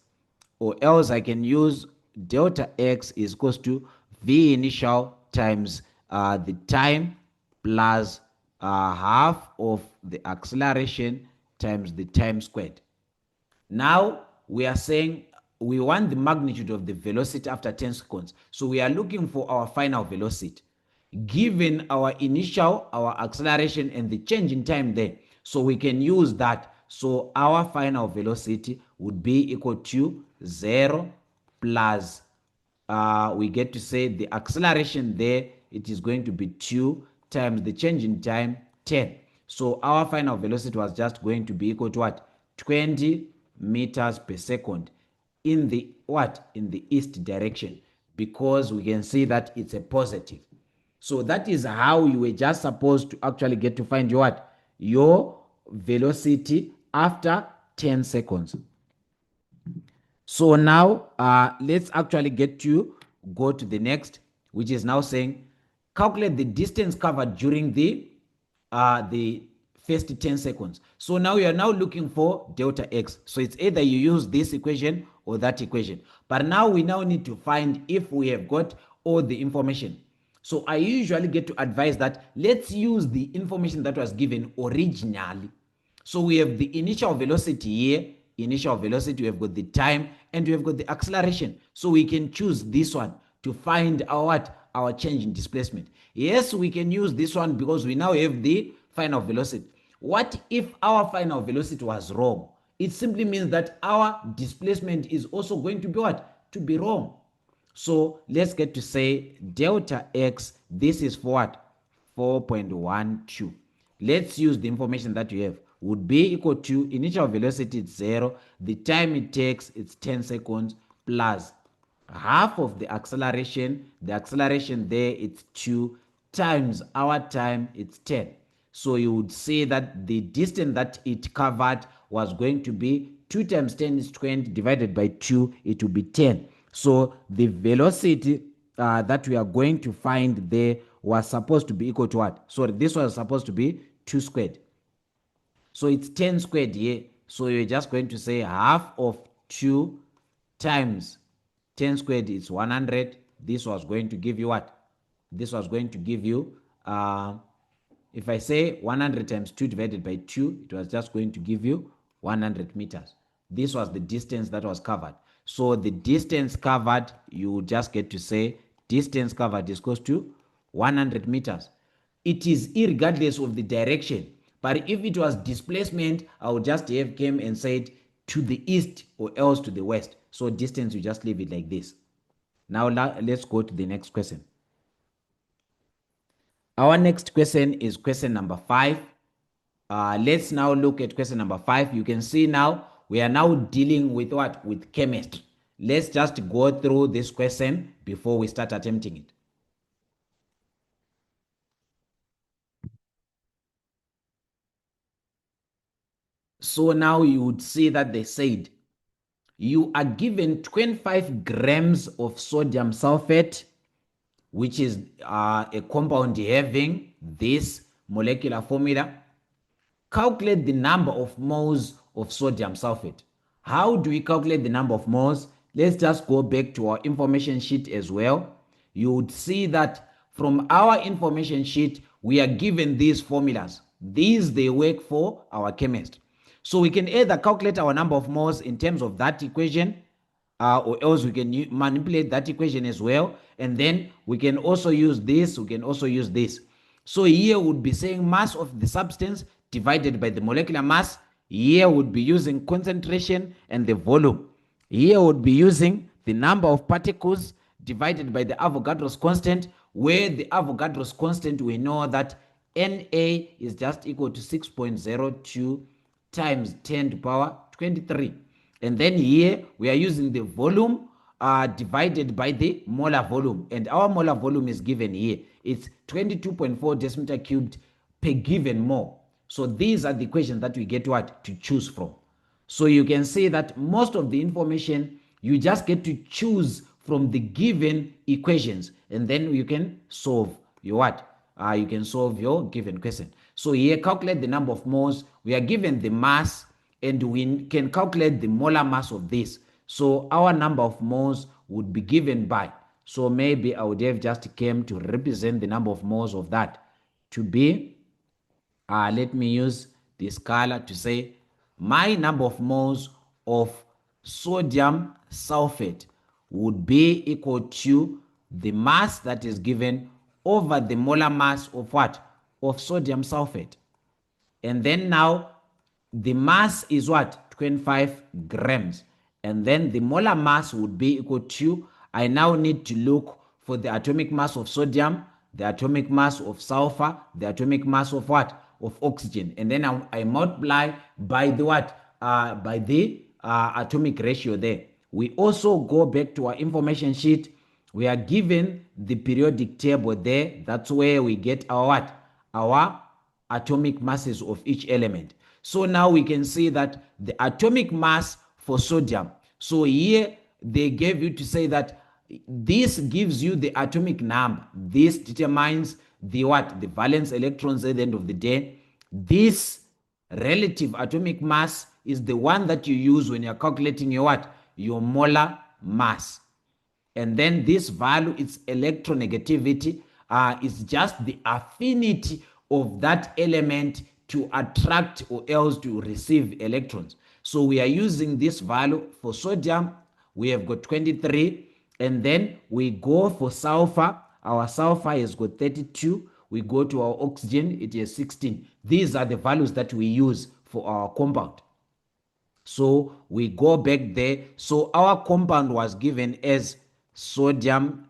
Or else I can use delta x is equals to V initial times the time plus half of the acceleration times the time squared. Now we are saying we want the magnitude of the velocity after 10 seconds. So we are looking for our final velocity given our initial, our acceleration, and the change in time there. So we can use that. So our final velocity would be equal to 0 plus we get to say the acceleration there, it is going to be 2 times the change in time, 10. So our final velocity was just going to be equal to what? 20 meters per second in the what? In the east direction, because we can see that it's a positive. So that is how you were just supposed to actually get to find your what? Your velocity after 10 seconds. So now let's actually get to go to the next, which is now saying calculate the distance covered during the first 10 seconds. So now you are now looking for delta x. So it's either you use this equation or that equation. But now we now need to find if we have got all the information. So I usually get to advise that let's use the information that was given originally. So we have the initial velocity here, initial velocity, we have got the time, and we have got the acceleration. So we can choose this one to find our what? Our change in displacement. Yes, we can use this one because we now have the final velocity. What if our final velocity was wrong? It simply means that our displacement is also going to be what? To be wrong. So let's get to say delta x, this is for what? 4.12. Let's use the information that you have. Would be equal to initial velocity is 0, the time it takes it's 10 seconds plus half of the acceleration there it's 2 times our time it's 10. So you would say that the distance that it covered was going to be 2 times 10 is 20 divided by 2, it will be 10. So the velocity that we are going to find there was supposed to be equal to what? Sorry, this was supposed to be 2 squared. So it's 10 squared here. So you're just going to say half of 2 times 10 squared is 100. This was going to give you what? this was going to give you, if I say 100 times 2 divided by 2, it was just going to give you 100 meters. This was the distance that was covered. So the distance covered, you just get to say distance covered is equals to 100 meters. It is irregardless of the direction. But if it was displacement, I would just have came and said to the east or else to the west. So distance, you just leave it like this. Now let's go to the next question. Our next question is question number 5. Let's now look at question number 5. You can see now we are now dealing with what? With chemistry. Let's just go through this question before we start attempting it. So now you would see that they said you are given 25 grams of sodium sulfate, which is a compound having this molecular formula. Calculate the number of moles of sodium sulfate. How do we calculate the number of moles? Let's just go back to our information sheet as well. You would see that from our information sheet, we are given these formulas. These, they work for our chemist. So we can either calculate our number of moles in terms of that equation, or else we can manipulate that equation as well. And then we can also use this, we can also use this. So here would be saying mass of the substance divided by the molecular mass. Here would be using concentration and the volume. Here would be using the number of particles divided by the Avogadro's constant, where the Avogadro's constant, we know that Na is just equal to 6.02 times 10 to the power 23. And then here we are using the volume divided by the molar volume. And our molar volume is given here. It's 22.4 decimeter cubed per given mole. So these are the equations that we get what to choose from. So you can see that most of the information you just get to choose from the given equations, and then you can solve your what? You can solve your given question. So here, calculate the number of moles. We are given the mass, and we can calculate the molar mass of this. So our number of moles would be given by. So maybe I would have just came to represent the number of moles of that to be, let me use this color to say my number of moles of sodium sulfate would be equal to the mass that is given over the molar mass of what? Of sodium sulfate. And then now the mass is what? 25 grams. And then the molar mass would be equal to, I now need to look for the atomic mass of sodium, the atomic mass of sulfur, the atomic mass of what? Of oxygen. And then I multiply by the what? By the atomic ratio there. We also go back to our information sheet. We are given the periodic table there. That's where we get our what? Our atomic masses of each element. So now we can see that the atomic mass for sodium. So here they gave you to say that this gives you the atomic number. This determines the what? The valence electrons at the end of the day. This relative atomic mass is the one that you use when you're calculating your what? Your molar mass. And then this value, its electronegativity, is just the affinity of that element to attract or else to receive electrons. So we are using this value for sodium. We have got 23. And then we go for sulfur. Our sulfur has got 32. We go to our oxygen, it is 16. These are the values that we use for our compound. So we go back there. So our compound was given as sodium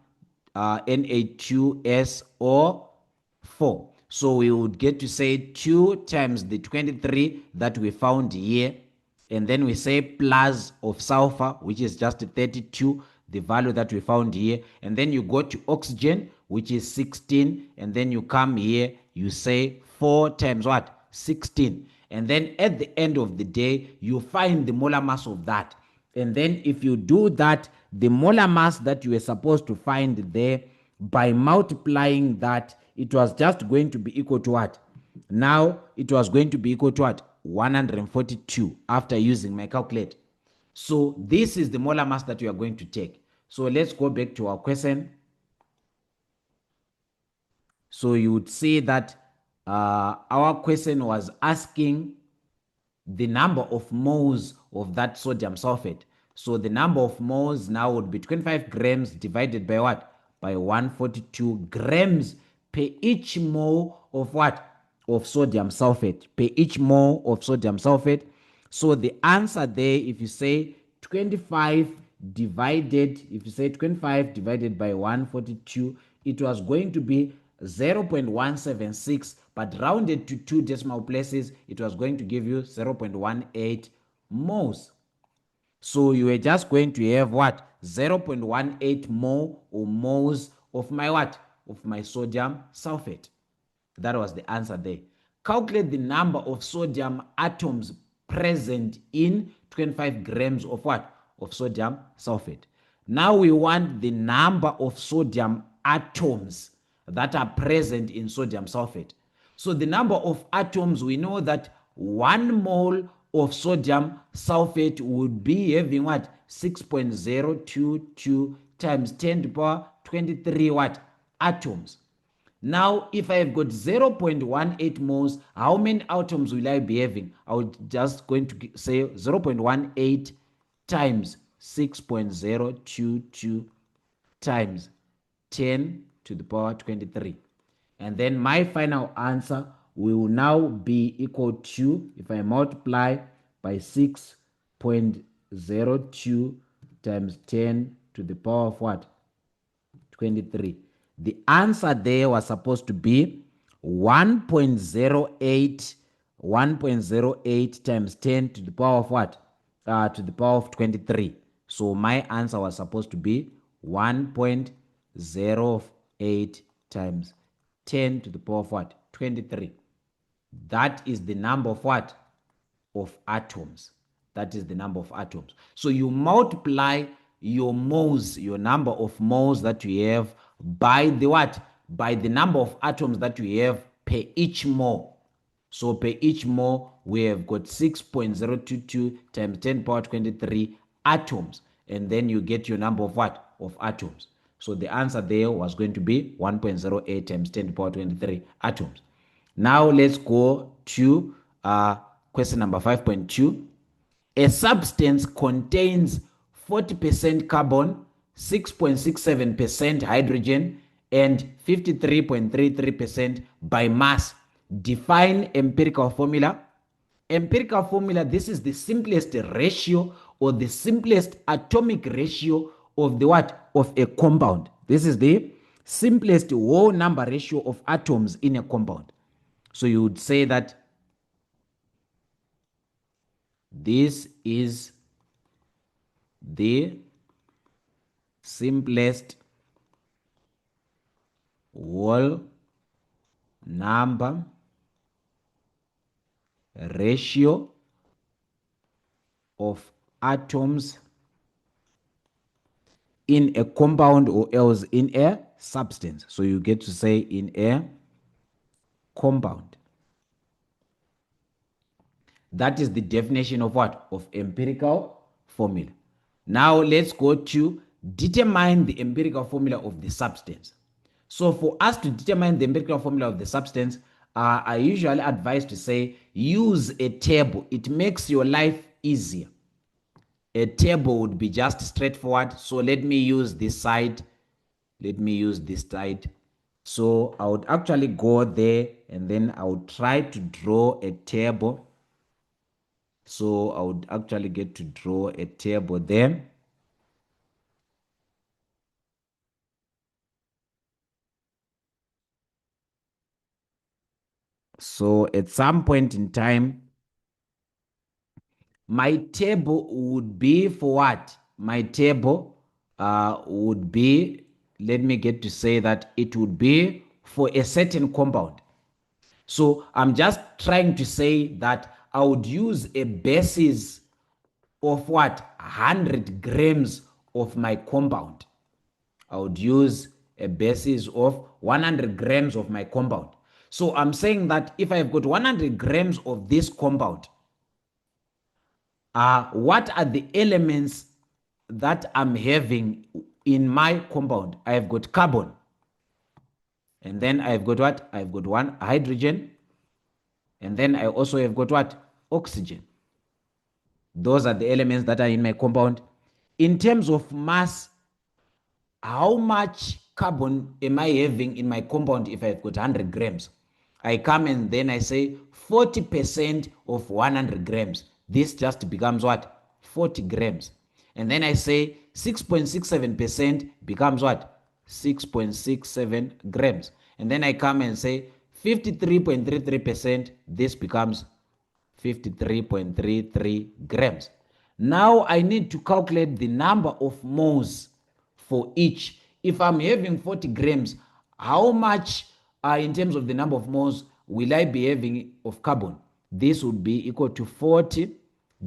Na2SO4. So we would get to say 2 times the 23 that we found here. And then we say plus of sulfur, which is just 32, the value that we found here. And then you go to oxygen, which is 16. And then you come here, you say 4 times what? 16. And then at the end of the day, you find the molar mass of that. And then if you do that, the molar mass that you were supposed to find there, by multiplying that, it was just going to be equal to what? Now, it was going to be equal to what? 142 after using my calculator. So this is the molar mass that you are going to take. So let's go back to our question. So you would see that our question was asking the number of moles of that sodium sulfate. So the number of moles now would be 25 grams divided by what? By 142 grams per each mole of what? Of sodium sulfate. Per each mole of sodium sulfate. So the answer there, if you say 25 divided, if you say 25 divided by 142, it was going to be 0.176, but rounded to two decimal places, it was going to give you 0.18 moles. So you were just going to have what? 0.18 mole or moles of my what? Of my sodium sulfate. That was the answer there. Calculate the number of sodium atoms present in 25 grams of what? Of sodium sulfate. Now we want the number of sodium atoms that are present in sodium sulfate. So the number of atoms, we know that 1 mole of sodium sulfate would be having what? 6.022 times 10 to the power 23 what? Atoms. Now, if I have got 0.18 moles, how many atoms will I be having? I would just going to say 0.18 times 6.022 times 10 to the power 23. And then my final answer will now be equal to, if I multiply by 6.02 times 10 to the power of what? 23. The answer there was supposed to be 1.08 1.08 times 10 to the power of what? To the power of 23. So my answer was supposed to be 1.08 times 10 to the power of what? 23. That is the number of what? Of atoms. That is the number of atoms. So you multiply your moles, your number of moles that you have by the what? By the number of atoms that you have per each mole. So per each mole, we have got 6.022 times 10 power 23 atoms. And then you get your number of what? Of atoms. So the answer there was going to be 1.08 times 10 power 23 atoms. Now let's go to question number 5.2. A substance contains 40% carbon, 6.67% hydrogen, and 53.33% by mass. Define empirical formula. Empirical formula, this is the simplest ratio or the simplest atomic ratio of the what? Of a compound. This is the simplest whole number ratio of atoms in a compound. So you would say that this is the simplest whole number ratio of atoms in a compound or else in a substance. So you get to say in a compound. That is the definition of what? Of empirical formula. Now let's go to determine the empirical formula of the substance. So for us to determine the empirical formula of the substance, I usually advise to say use a table. It makes your life easier. A table would be just straightforward. So let me use this side. Let me use this side. So I would actually go there and then I would try to draw a table. So I would actually get to draw a table there. So at some point in time, my table would be for what? My table would be, let me get to say that it would be for a certain compound. So I'm just trying to say that I would use a basis of what? 100 grams of my compound. I would use a basis of 100 grams of my compound. So I'm saying that if I've got 100 grams of this compound, what are the elements that I'm having in my compound? I've got carbon. And then I've got what? I've got one hydrogen. And then I also have got what? Oxygen. Those are the elements that are in my compound. In terms of mass, how much carbon am I having in my compound if I've got 100 grams? I come and then I say 40% of 100 grams. This just becomes what? 40 grams. And then I say 6.67% becomes what? 6.67 grams. And then I come and say 53.33%. This becomes 53.33 grams. Now I need to calculate the number of moles for each. If I'm having 40 grams, how much in terms of the number of moles will I be having of carbon? This would be equal to 40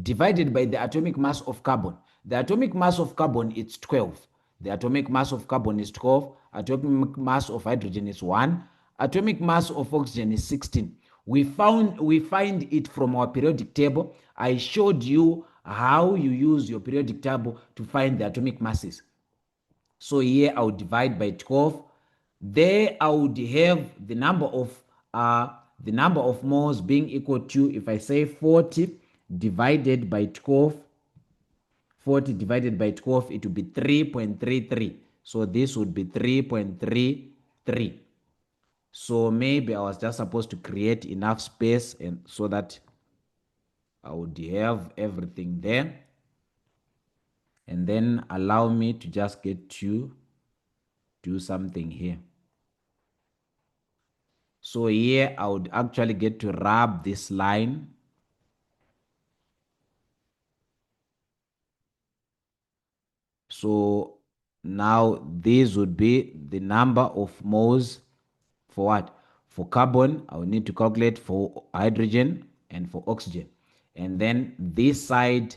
divided by the atomic mass of carbon. The atomic mass of carbon is 12. The atomic mass of carbon is 12. Atomic mass of hydrogen is 1. Atomic mass of oxygen is 16. We find it from our periodic table. I showed you how you use your periodic table to find the atomic masses. So here I would divide by 12. There I would have the number of moles being equal to, if I say 40 divided by 12, 40 divided by 12, it would be 3.33. So this would be 3.33. So maybe I was just supposed to create enough space and so that I would have everything there. And then allow me to just get to do something here. So here I would actually get to rub this line. So now this would be the number of moles for what? For carbon, I will need to calculate for hydrogen and for oxygen. And then this side,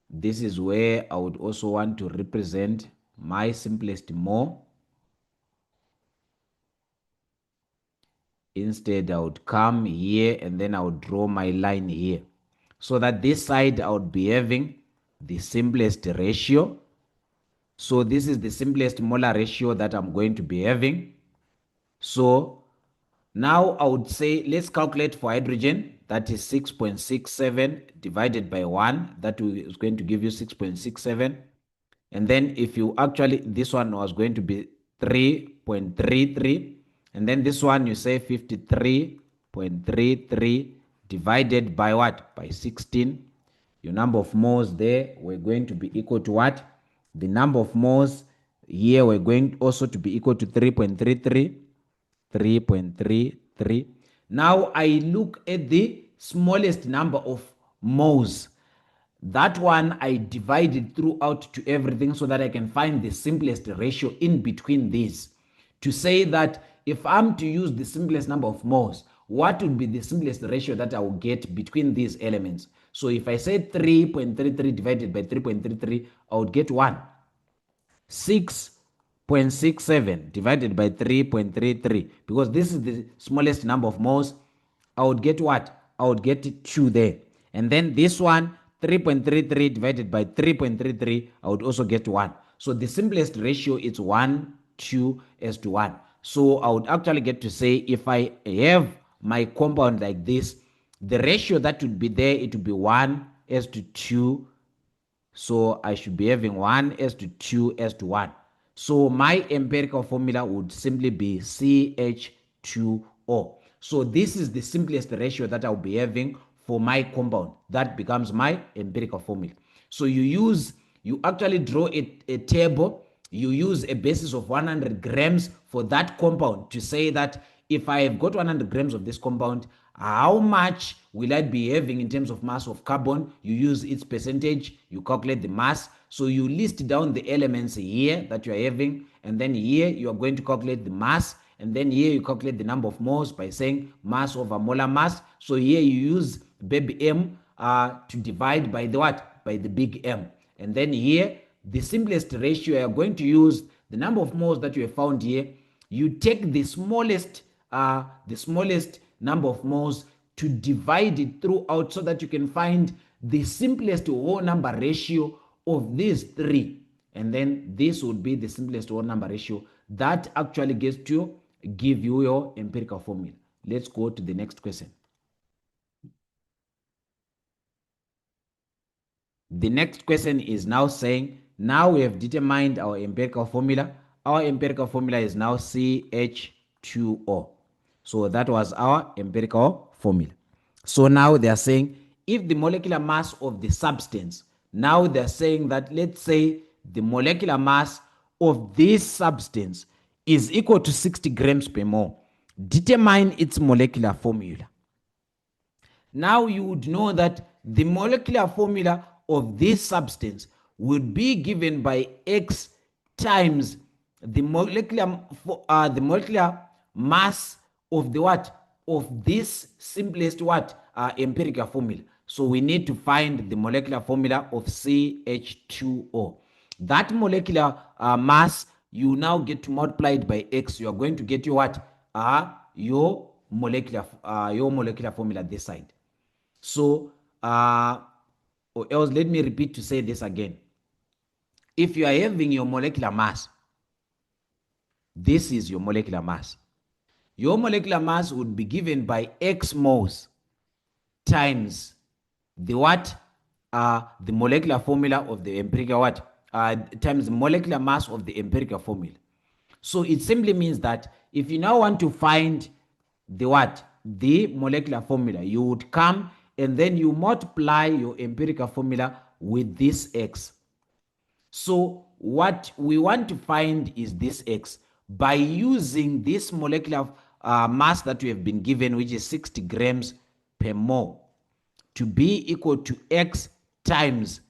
this is where I would also want to represent my simplest mole. Instead, I would come here and then I would draw my line here. So that this side I would be having the simplest ratio. So this is the simplest molar ratio that I'm going to be having. So now I would say, let's calculate for hydrogen. That is 6.67 divided by 1. That is going to give you 6.67. And then if you actually, this one was going to be 3.33. And then this one you say 53.33 divided by what? By 16. Your number of moles there were going to be equal to what? The number of moles here were going also to be equal to 3.33. 3.33. Now I look at the smallest number of moles. That one I divided throughout to everything so that I can find the simplest ratio in between these. To say that if I'm to use the simplest number of moles, what would be the simplest ratio that I will get between these elements? So if I say 3.33 divided by 3.33, I would get 1. 6.67 divided by 3.33, because this is the smallest number of moles. I would get what? I would get 2 there. And then this one, 3.33 divided by 3.33, I would also get 1. So the simplest ratio is 1, 2 as to 1. So I would actually get to say, if I have my compound like this, the ratio that would be there, it would be 1 as to 2. So I should be having 1 as to 2 as to 1. So my empirical formula would simply be CH2O. So this is the simplest ratio that I'll be having for my compound. That becomes my empirical formula. So you actually draw a table. You use a basis of 100 grams for that compound to say that if I have got 100 grams of this compound, how much will I be having in terms of mass of carbon? You use its percentage, you calculate the mass. So you list down the elements here that you are having, and then here you are going to calculate the mass, and then here you calculate the number of moles by saying mass over molar mass. So here you use baby M to divide by the what? By the big M. And then here, the simplest ratio you are going to use, the number of moles that you have found here, you take the smallest number of moles to divide it throughout so that you can find the simplest whole number ratio of these three. And then this would be the simplest whole number ratio that actually gets to give you your empirical formula. Let's go to the next question. The next question is now saying, now we have determined our empirical formula. Our empirical formula is now CH2O. So that was our empirical formula. So now they are saying, if the molecular mass of the substance, now they're saying that, let's say the molecular mass of this substance is equal to 60 grams per mole, determine its molecular formula. Now you would know that the molecular formula of this substance would be given by X times the molecular mass of the what? Of this simplest what? Empirical formula. So we need to find the molecular formula of CH2O. That molecular mass, you now get to multiply it by X. You are going to get your what? Your molecular formula this side. So, or else let me repeat to say this again. If you are having your molecular mass, this is your molecular mass. Your molecular mass would be given by X moles times the what? The molecular formula of the empirical what? Times the molecular mass of the empirical formula. So it simply means that if you now want to find the what? The molecular formula, you would come and then you multiply your empirical formula with this X. So what we want to find is this X by using this molecular mass that we have been given, which is 60 grams per mole, to be equal to X times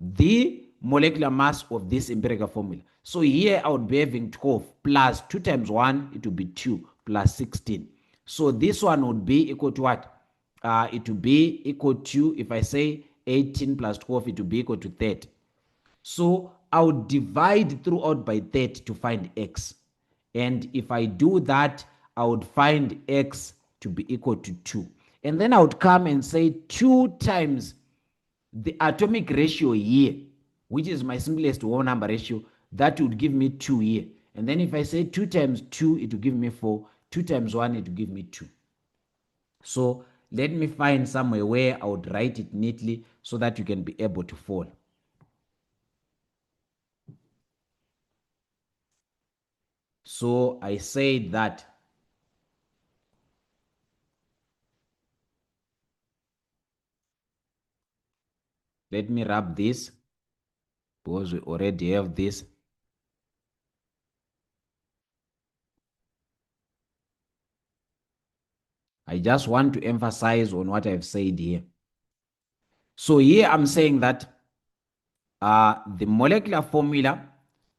the molecular mass of this empirical formula. So here I would be having 12 plus 2 times 1, it would be 2 plus 16. So this one would be equal to what? It would be equal to, if I say 18 plus 12, it would be equal to 30. So I would divide throughout by 30 to find X. And if I do that, I would find X to be equal to 2. And then I would come and say 2 times the atomic ratio here, which is my simplest whole number ratio, that would give me 2 here. And then if I say 2 times 2, it will give me 4. 2 times 1, it will give me 2. So let me find somewhere where I would write it neatly so that you can be able to follow. So I say that let me wrap this because we already have this. I just want to emphasize on what I've said here. So here I'm saying that the molecular formula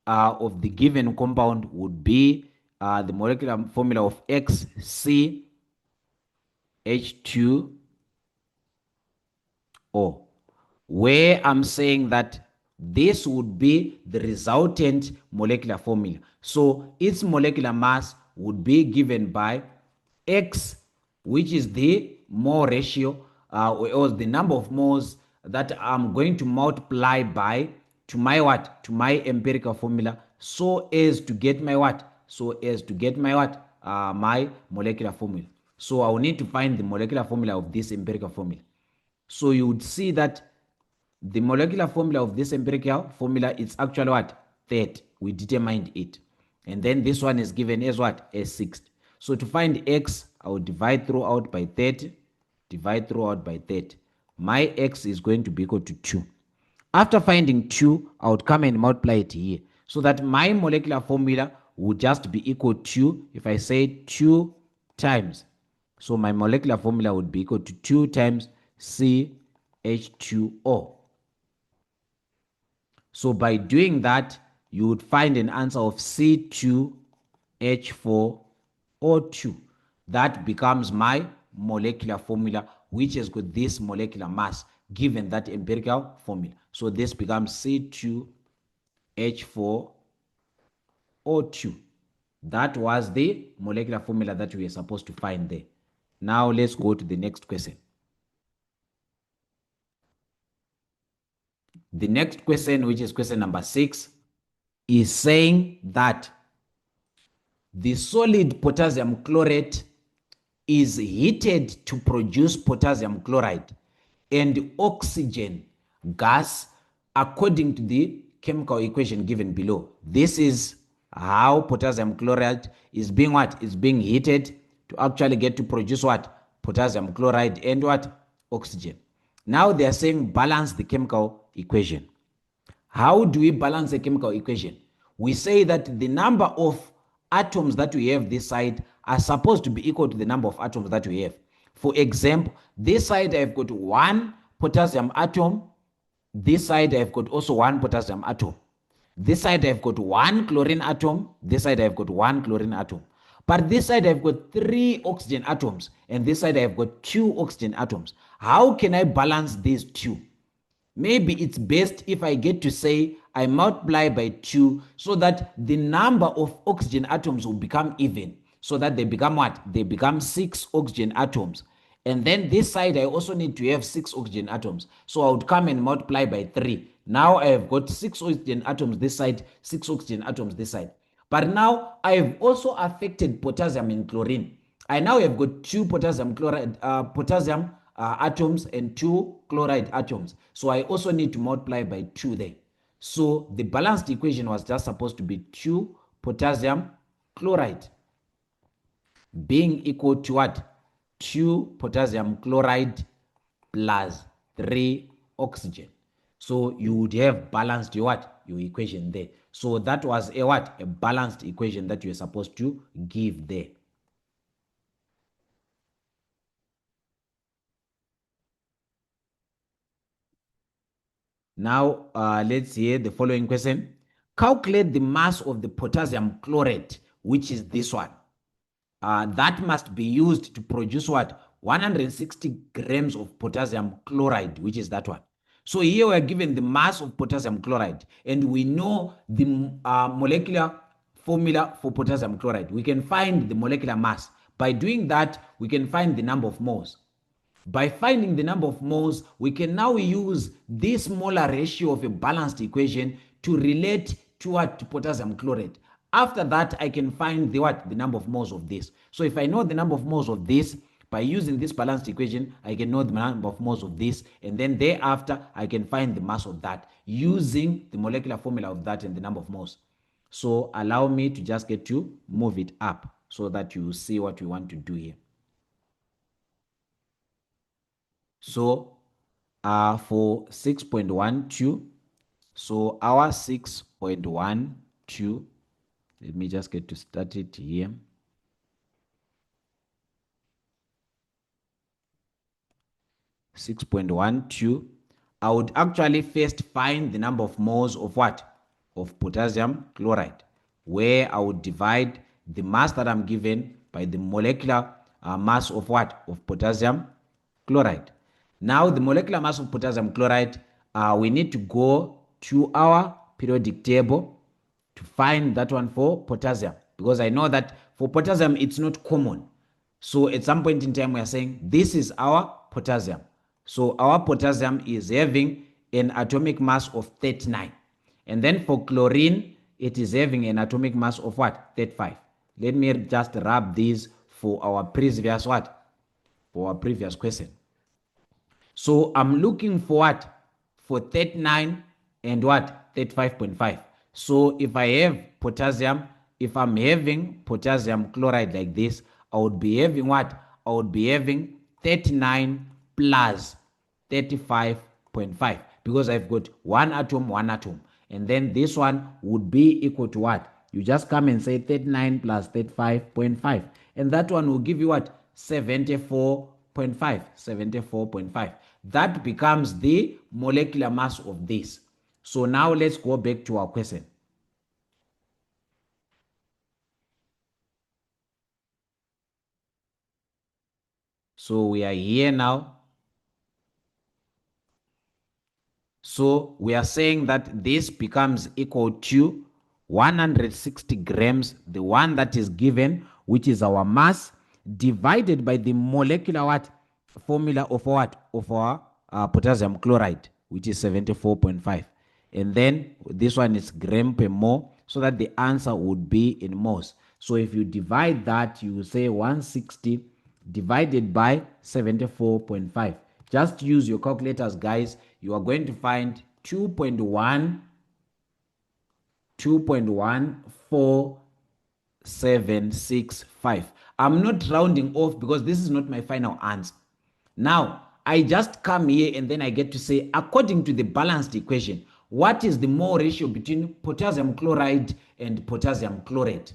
of the given compound would be the molecular formula of XCH2O, where I'm saying that this would be the resultant molecular formula. So its molecular mass would be given by X, which is the mole ratio, or the number of moles that I'm going to multiply by to my what? To my empirical formula, so as to get my what? So as to get my what? My molecular formula. So I will need to find the molecular formula of this empirical formula. So you would see that the molecular formula of this empirical formula is actually what? 30. We determined it. And then this one is given as what? As 60. So to find X, I will divide throughout by 30. Divide throughout by 30. My X is going to be equal to 2. After finding 2, I would come and multiply it here. So that my molecular formula would just be equal to, if I say 2 times. So my molecular formula would be equal to 2 times CH2O. So by doing that, you would find an answer of C2H4O2. That becomes my molecular formula, which has got this molecular mass given that empirical formula. So this becomes C2H4O2. That was the molecular formula that we are supposed to find there. Now let's go to the next question. The next question, which is question number 6, is saying that the solid potassium chlorate is heated to produce potassium chloride and oxygen gas according to the chemical equation given below. This is how potassium chloride is being what? Is being heated to actually get to produce what? Potassium chloride and what? Oxygen. Now they are saying balance the chemical equation. How do we balance a chemical equation? We say that the number of atoms that we have this side are supposed to be equal to the number of atoms that we have. For example, this side I've got one potassium atom. This side I've got also one potassium atom. This side I've got one chlorine atom. This side I've got one chlorine atom. But this side I've got three oxygen atoms. And this side I've got two oxygen atoms. How can I balance these two? Maybe it's best if I get to say I multiply by 2 so that the number of oxygen atoms will become even. So that they become what? They become 6 oxygen atoms. And then this side, I also need to have 6 oxygen atoms. So I would come and multiply by 3. Now I have got 6 oxygen atoms this side, 6 oxygen atoms this side. But now I have also affected potassium and chlorine. I now have got 2 potassium chloride, potassium atoms and 2 chloride atoms. So I also need to multiply by 2 there. So the balanced equation was just supposed to be 2 potassium chloride being equal to what? 2 potassium chloride plus 3 oxygen. So you would have balanced your what? Your equation there. So that was a what? A balanced equation that you're supposed to give there. Now, let's hear the following question. Calculate the mass of the potassium chlorate, which is this one. That must be used to produce what? 160 grams of potassium chloride, which is that one. So here we are given the mass of potassium chloride, and we know the molecular formula for potassium chloride. We can find the molecular mass. By doing that, we can find the number of moles. By finding the number of moles, we can now use this molar ratio of a balanced equation to relate to what? To potassium chlorate. After that, I can find the what? The number of moles of this. So if I know the number of moles of this, by using this balanced equation, I can know the number of moles of this, and then thereafter, I can find the mass of that using the molecular formula of that and the number of moles. So allow me to just get to move it up so that you see what we want to do here. So for 6.12, so our 6.12, let me just get to start it here. (6.12), I would actually first find the number of moles of what? Of potassium chloride, where I would divide the mass that I'm given by the molecular mass of what? Of potassium chloride. Now, the molecular mass of potassium chloride, we need to go to our periodic table to find that one for potassium, because I know that for potassium, it's not common. So at some point in time, we are saying this is our potassium. So our potassium is having an atomic mass of 39. And then for chlorine, it is having an atomic mass of what? 35. Let me just rub these for our previous what? For our previous question. So I'm looking for what? For 39 and what? 35.5. So if I have potassium, if I'm having potassium chloride like this, I would be having what? I would be having 39 plus 35.5, because I've got one atom. And then this one would be equal to what? You just come and say 39 plus 35.5. And that one will give you what? 74.5. That becomes the molecular mass of this. So now let's go back to our question. So we are here now. So we are saying that this becomes equal to 160 grams, the one that is given, which is our mass, divided by the molecular what? Formula of what? Of our potassium chloride, which is 74.5. And then this one is gram per mole, so that the answer would be in moles. So if you divide that, you will say 160 divided by 74.5. Just use your calculators, guys. You are going to find 2.1475. I'm not rounding off because this is not my final answer. Now, I just come here and then I get to say, according to the balanced equation, what is the mole ratio between potassium chloride and potassium chlorate?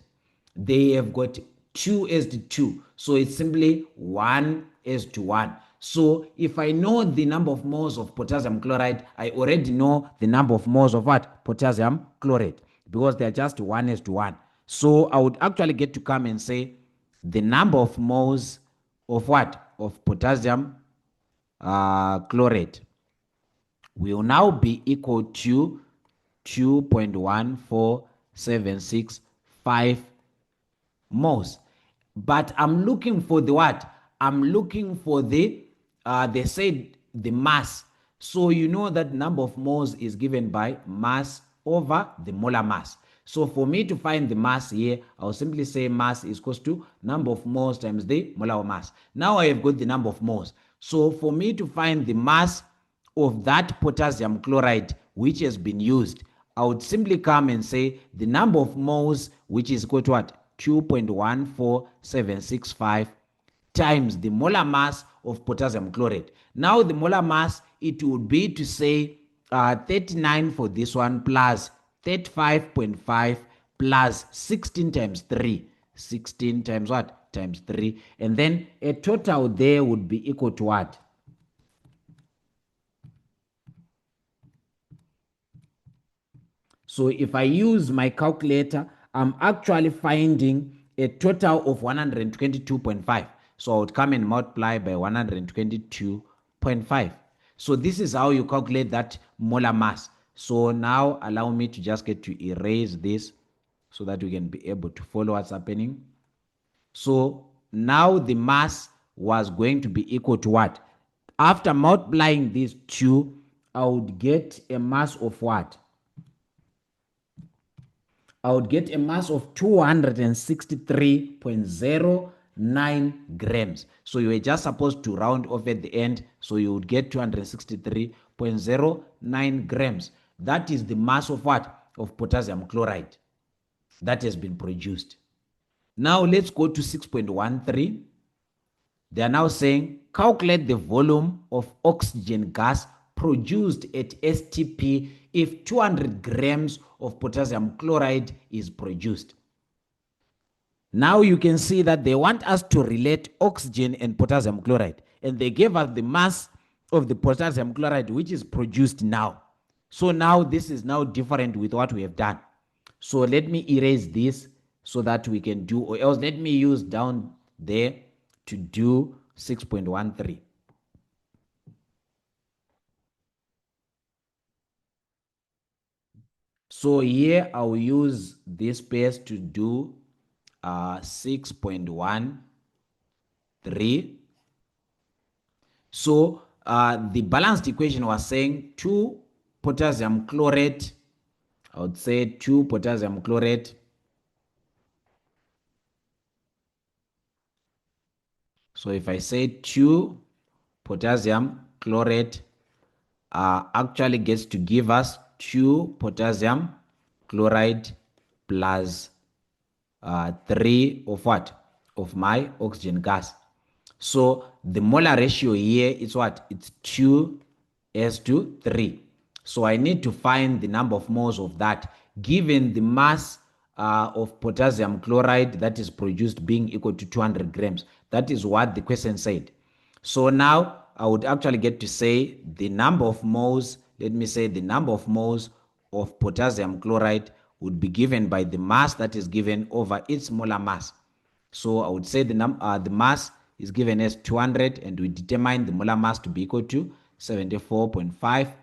They have got 2 is to 2. So it's simply 1 is to 1. So if I know the number of moles of potassium chloride, I already know the number of moles of what? Potassium chlorate, because they're just 1 is to 1. So I would actually get to come and say the number of moles of what? Of potassium chlorate will now be equal to 2.14765 moles. But I'm looking for the what? I'm looking for they said the mass. So you know that number of moles is given by mass over the molar mass. So for me to find the mass here, I'll simply say mass is equals to number of moles times the molar mass. Now I have got the number of moles. So for me to find the mass of that potassium chloride which has been used, I would simply come and say the number of moles, which is equal to what? 2.14765 times the molar mass of potassium chlorate. Now the molar mass, it would be to say 39 for this one plus 35.5 plus 16 times 3. 16 times what? Times 3. And then a total there would be equal to what? So if I use my calculator, I'm actually finding a total of 122.5. So I would come and multiply by 122.5. So this is how you calculate that molar mass. So now allow me to just get to erase this so that we can be able to follow what's happening. So now the mass was going to be equal to what? After multiplying these two, I would get a mass of what? I would get a mass of 263.09 grams. So you were just supposed to round off at the end. So you would get 263.09 grams. That is the mass of what? Of potassium chloride that has been produced. Now let's go to 6.13. They are now saying calculate the volume of oxygen gas produced at STP if 200 grams of potassium chloride is produced. Now you can see that they want us to relate oxygen and potassium chloride, and they gave us the mass of the potassium chloride which is produced now. So now this is now different with what we have done. So let me erase this so that we can do, or else let me use down there to do 6.13. So here I'll use this space to do 6.13. So the balanced equation was saying 2 potassium chlorate. I would say 2 potassium chlorate So if I say 2 potassium chlorate actually gets to give us 2 potassium chloride plus 3 of what? Of my oxygen gas. So the molar ratio here is what? It's 2:3. So I need to find the number of moles of that given the mass of potassium chloride that is produced being equal to 200 grams. That is what the question said. So now I would actually get to say the number of moles, let me say the number of moles of potassium chloride would be given by the mass that is given over its molar mass. So I would say the mass is given as 200, and we determine the molar mass to be equal to 74.5.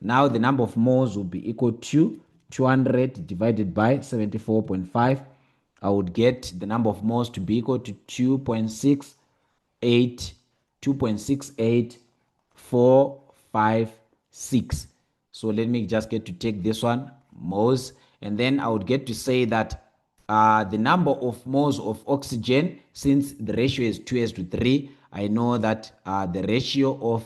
Now the number of moles will be equal to 200 divided by 74.5. I would get the number of moles to be equal to 2.68456. So let me just get to take this one, moles, and then I would get to say that the number of moles of oxygen, since the ratio is 2:3, I know that the ratio of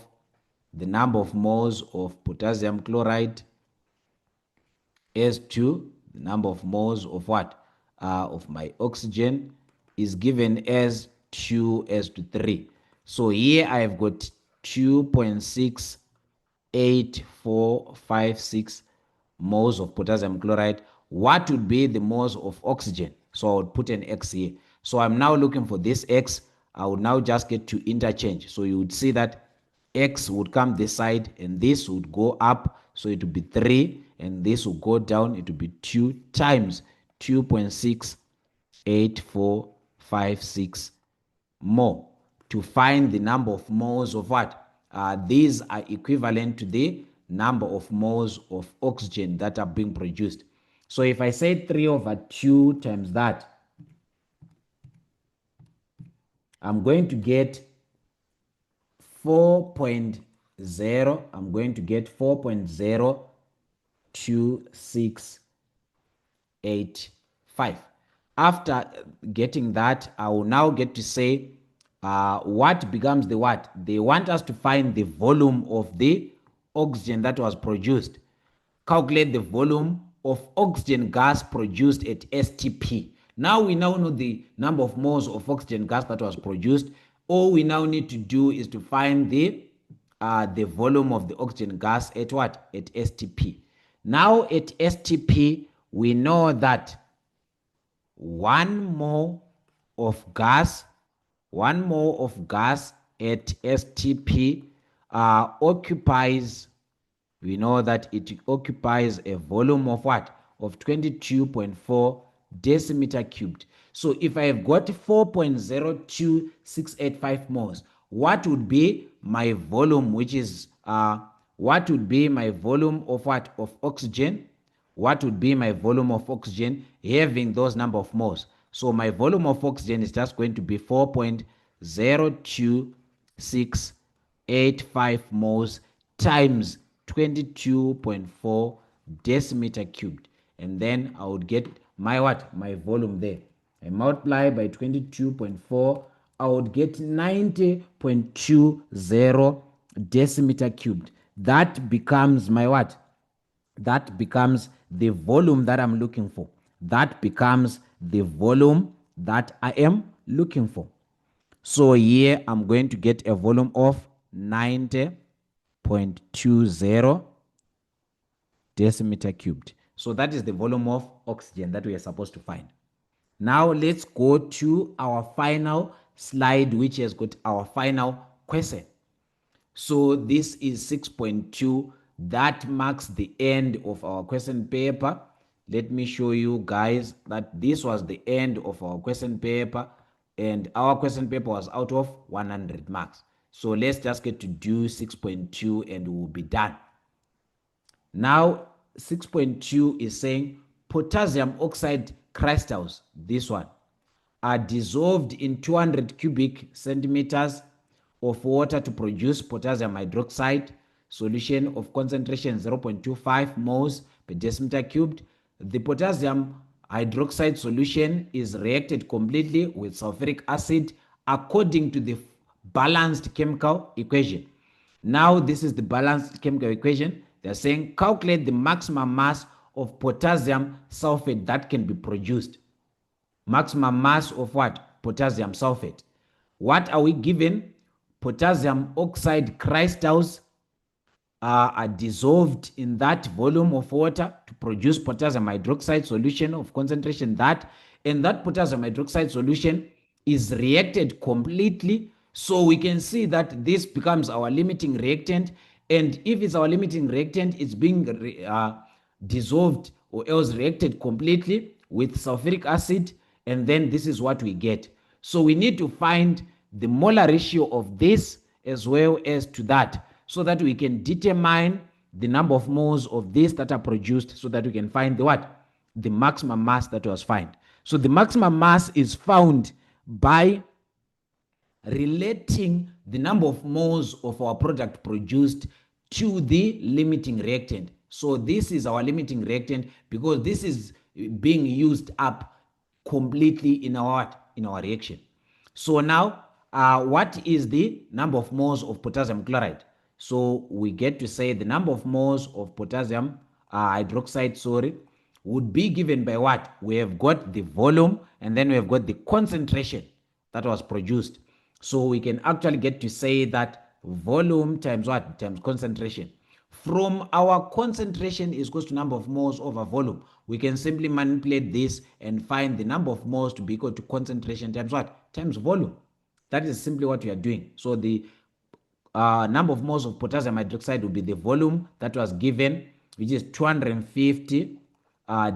the number of moles of potassium chloride as to the number of moles of what? Of my oxygen is given as 2:3. So here I have got 2.68456 moles of potassium chloride. What would be the moles of oxygen? So I would put an X here. So I'm now looking for this X. I would now just get to interchange. So you would see that X would come this side and this would go up. So it would be 3 and this will go down. It would be 2 times 2.68456 more to find the number of moles of what? These are equivalent to the number of moles of oxygen that are being produced. So if I say 3/2 times that, I'm going to get 4.0. I'm going to get 4.02685. After getting that, I will now get to say what becomes the what? They want us to find the volume of the oxygen that was produced. Calculate the volume of oxygen gas produced at STP. Now we now know the number of moles of oxygen gas that was produced. All we now need to do is to find the volume of the oxygen gas at what? At STP. Now at STP, we know that 1 mole of gas, 1 mole of gas at STP occupies, we know that it occupies a volume of what? Of 22.4 decimeter cubed. So if I have got 4.02685 moles, what would be my volume, which is what would be my volume of what? Of oxygen. What would be my volume of oxygen having those number of moles? So my volume of oxygen is just going to be 4.02685 moles times 22.4 decimeter cubed. And then I would get my what? My volume there. I multiply by 22.4, I would get 90.20 decimeter cubed. That becomes my what? That becomes the volume that I'm looking for. That becomes the volume that I am looking for. So here I'm going to get a volume of 90.20 decimeter cubed. So that is the volume of oxygen that we are supposed to find. Now let's go to our final slide, which has got our final question. So this is 6.2. That marks the end of our question paper. Let me show you guys that this was the end of our question paper, and our question paper was out of 100 marks. So let's just get to do 6.2 and we'll be done. Now 6.2 is saying potassium oxide crystals, this one, are dissolved in 200 cubic centimeters of water to produce potassium hydroxide solution of concentration 0.25 moles per decimeter cubed. The potassium hydroxide solution is reacted completely with sulfuric acid according to the balanced chemical equation. Now this is the balanced chemical equation. They're saying calculate the maximum mass of potassium sulfate that can be produced. Maximum mass of what? Potassium sulfate. What are we given? Potassium oxide crystals are dissolved in that volume of water to produce potassium hydroxide solution of concentration that, and that potassium hydroxide solution is reacted completely. So we can see that this becomes our limiting reactant, and if it's our limiting reactant, it's being dissolved or else reacted completely with sulfuric acid, and then this is what we get. So we need to find the molar ratio of this as well as to that, so that we can determine the number of moles of this that are produced, so that we can find the what? The maximum mass that was found. So the maximum mass is found by relating the number of moles of our product produced to the limiting reactant. So this is our limiting reactant because this is being used up completely in our reaction. So now, what is the number of moles of potassium chloride? So we get to say the number of moles of potassium hydroxide, would be given by what? We have got the volume, and then we have got the concentration that was produced. So we can actually get to say that volume times what? Times concentration. From our concentration is equals to number of moles over volume, we can simply manipulate this and find the number of moles to be equal to concentration times what? Times volume. That is simply what we are doing. So the number of moles of potassium hydroxide will be the volume that was given, which is 250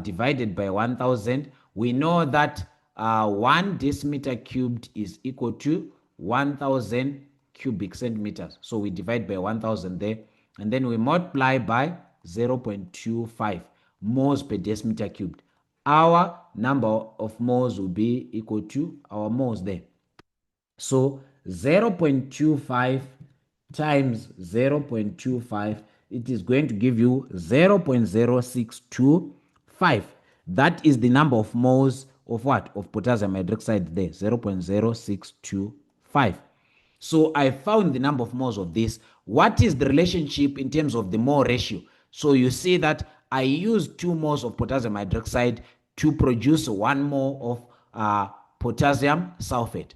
divided by 1000. We know that 1 decimeter cubed is equal to 1000 cubic centimeters. So we divide by 1000 there, and then we multiply by 0.25 moles per decimeter cubed. Our number of moles will be equal to our moles there. So 0.25 times 0.25, it is going to give you 0.0625. That is the number of moles of what? Of potassium hydroxide there, 0.0625. So I found the number of moles of this. What is the relationship in terms of the mole ratio? So you see that I used 2 moles of potassium hydroxide to produce 1 mole of potassium sulfate.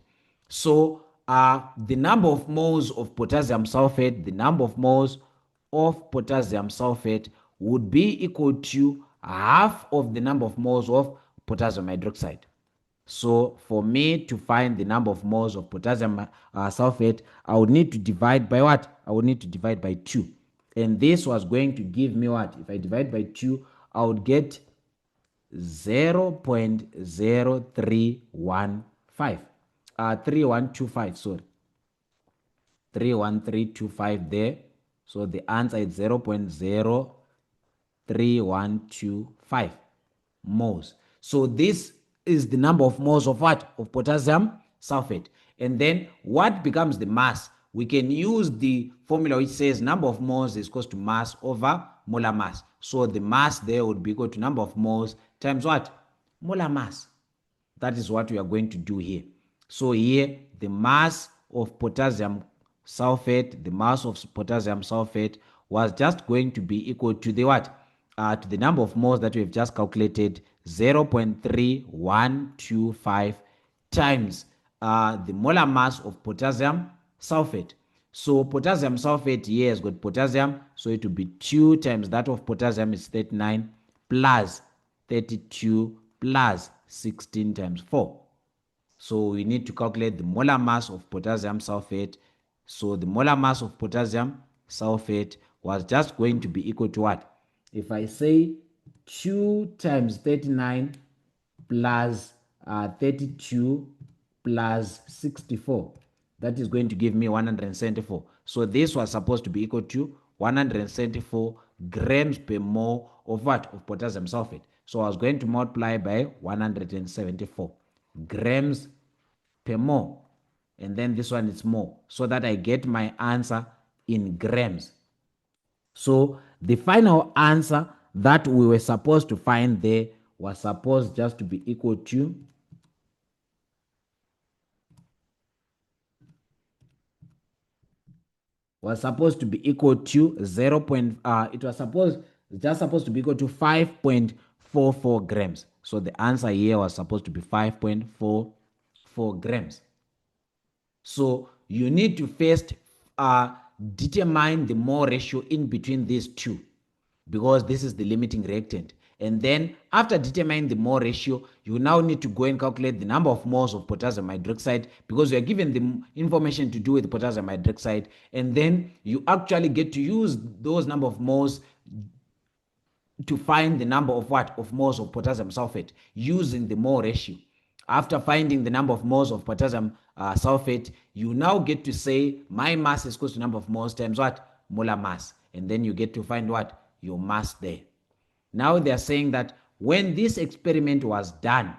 So the number of moles of potassium sulfate, would be equal to half of the number of moles of potassium hydroxide. So for me to find the number of moles of potassium sulfate, I would need to divide by what? I would need to divide by 2. And this was going to give me what? If I divide by 2, I would get 0.0315. 3125, sorry. 31325 there. So the answer is 0.03125 moles. So this is the number of moles of what? Of potassium sulfate. And then what becomes the mass? We can use the formula which says number of moles is equal to mass over molar mass. So the mass there would be equal to number of moles times what? Molar mass. That is what we are going to do here. So here, the mass of potassium sulfate, was just going to be equal to the what? To the number of moles that we've just calculated, 0.3125 times the molar mass of potassium sulfate. So potassium sulfate here has got potassium, so it will be 2 times that of potassium is 39 plus 32 plus 16 times 4. So we need to calculate the molar mass of potassium sulfate. So the molar mass of potassium sulfate was just going to be equal to what? If I say 2 times 39 plus 32 plus 64, that is going to give me 174. So this was supposed to be equal to 174 grams per mole of what? Of potassium sulfate. So I was going to multiply by 174 grams per mole. And then this one is mole, so that I get my answer in grams. So the final answer that we were supposed to find there was supposed just to be equal to was supposed to be equal to 0. It was supposed to be equal to 5.44 grams. So the answer here was supposed to be 5.44 grams. So you need to first determine the mole ratio in between these two, because this is the limiting reactant. And then after determining the mole ratio, you now need to go and calculate the number of moles of potassium hydroxide, because you are given the information to do with potassium hydroxide, and then you actually get to use those number of moles to find the number of what? Of moles of potassium sulfate using the mole ratio. After finding the number of moles of potassium sulfate, you now get to say my mass is equal to number of moles times what? Molar mass. And then you get to find what? Your mass there. Now they are saying that when this experiment was done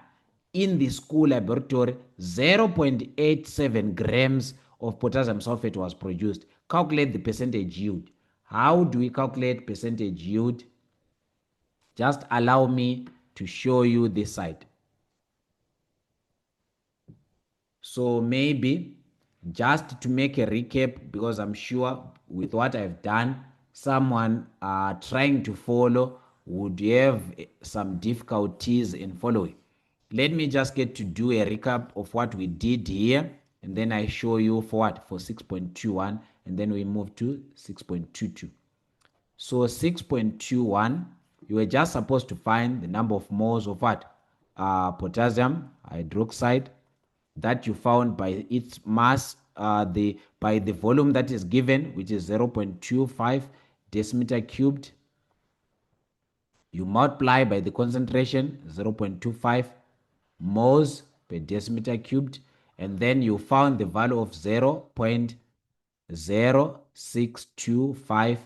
in the school laboratory, 0.87 grams of potassium sulfate was produced. Calculate the percentage yield. How do we calculate percentage yield? Just allow me to show you this side. So maybe just to make a recap, because I'm sure with what I've done, someone trying to follow would have some difficulties in following. Let me just get to do a recap of what we did here, and then I show you for what? For 6.21, and then we move to 6.22. So 6.21, you were just supposed to find the number of moles of what? Potassium hydroxide that you found by its mass, by the volume that is given, which is 0.25 decimeter cubed. You multiply by the concentration, 0.25 moles per decimeter cubed, and then you found the value of 0.0625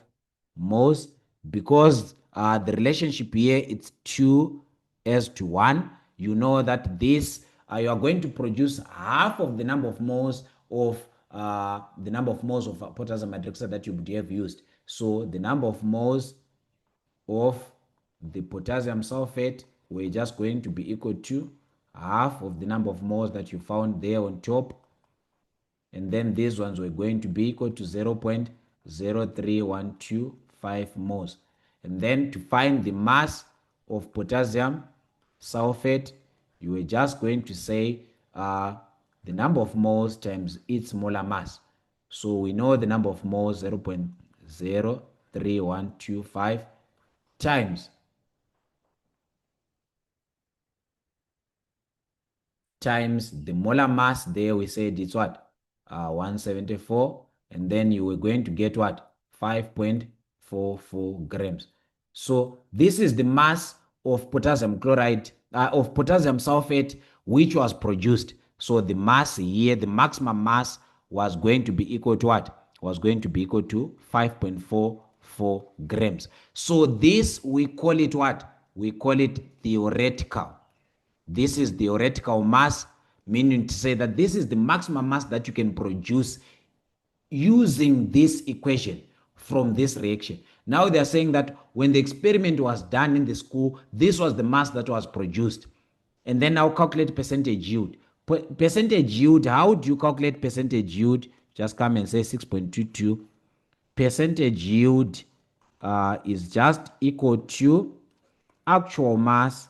moles, because the relationship here it's 2:1. You know that this you are going to produce half of the number of moles of potassium hydroxide that you would have used. So the number of moles of the potassium sulfate we're just going to be equal to half of the number of moles that you found there on top, and then these ones were going to be equal to 0.03125 moles. And then to find the mass of potassium sulfate, you were just going to say the number of moles times its molar mass. So we know the number of moles, 0.03125 times the molar mass. There we said it's what? 174. And then you were going to get what? 5.44 grams. So this is the mass of potassium chloride, of potassium sulfate, which was produced. So the mass here, the maximum mass was going to be equal to what? Was going to be equal to 5.44 grams. So this, we call it what? We call it theoretical. This is theoretical mass, meaning to say that this is the maximum mass that you can produce using this equation from this reaction. Now they're saying that when the experiment was done in the school, this was the mass that was produced. And then now calculate percentage yield. Percentage yield, how do you calculate percentage yield? Just come and say 6.22. Percentage yield is just equal to actual mass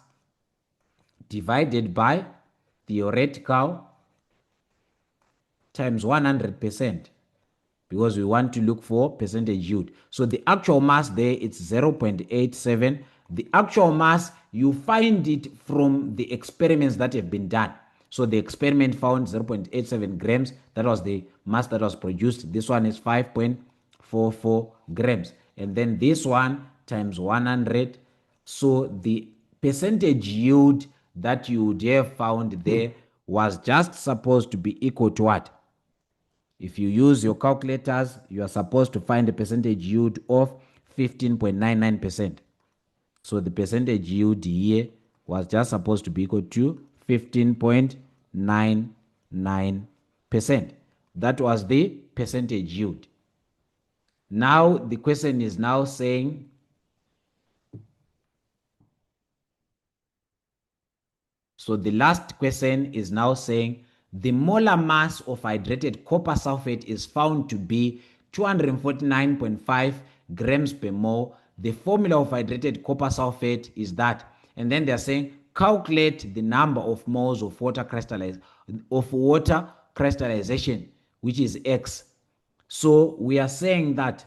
divided by theoretical times 100%, because we want to look for percentage yield. So the actual mass there, it's 0.87. The actual mass, you find it from the experiments that have been done. So the experiment found 0.87 grams. That was the mass that was produced. This one is 5.44 grams. And then this one times 100. So the percentage yield that you would have found there was just supposed to be equal to what? If you use your calculators, you are supposed to find a percentage yield of 15.99%. So the percentage yield here was just supposed to be equal to 15.99%. That was the percentage yield. Now the question is now saying, so the last question is now saying the molar mass of hydrated copper sulfate is found to be 249.5 grams per mole. The formula of hydrated copper sulfate is that. And then they're saying calculate the number of moles of water crystallization, which is X. So we are saying that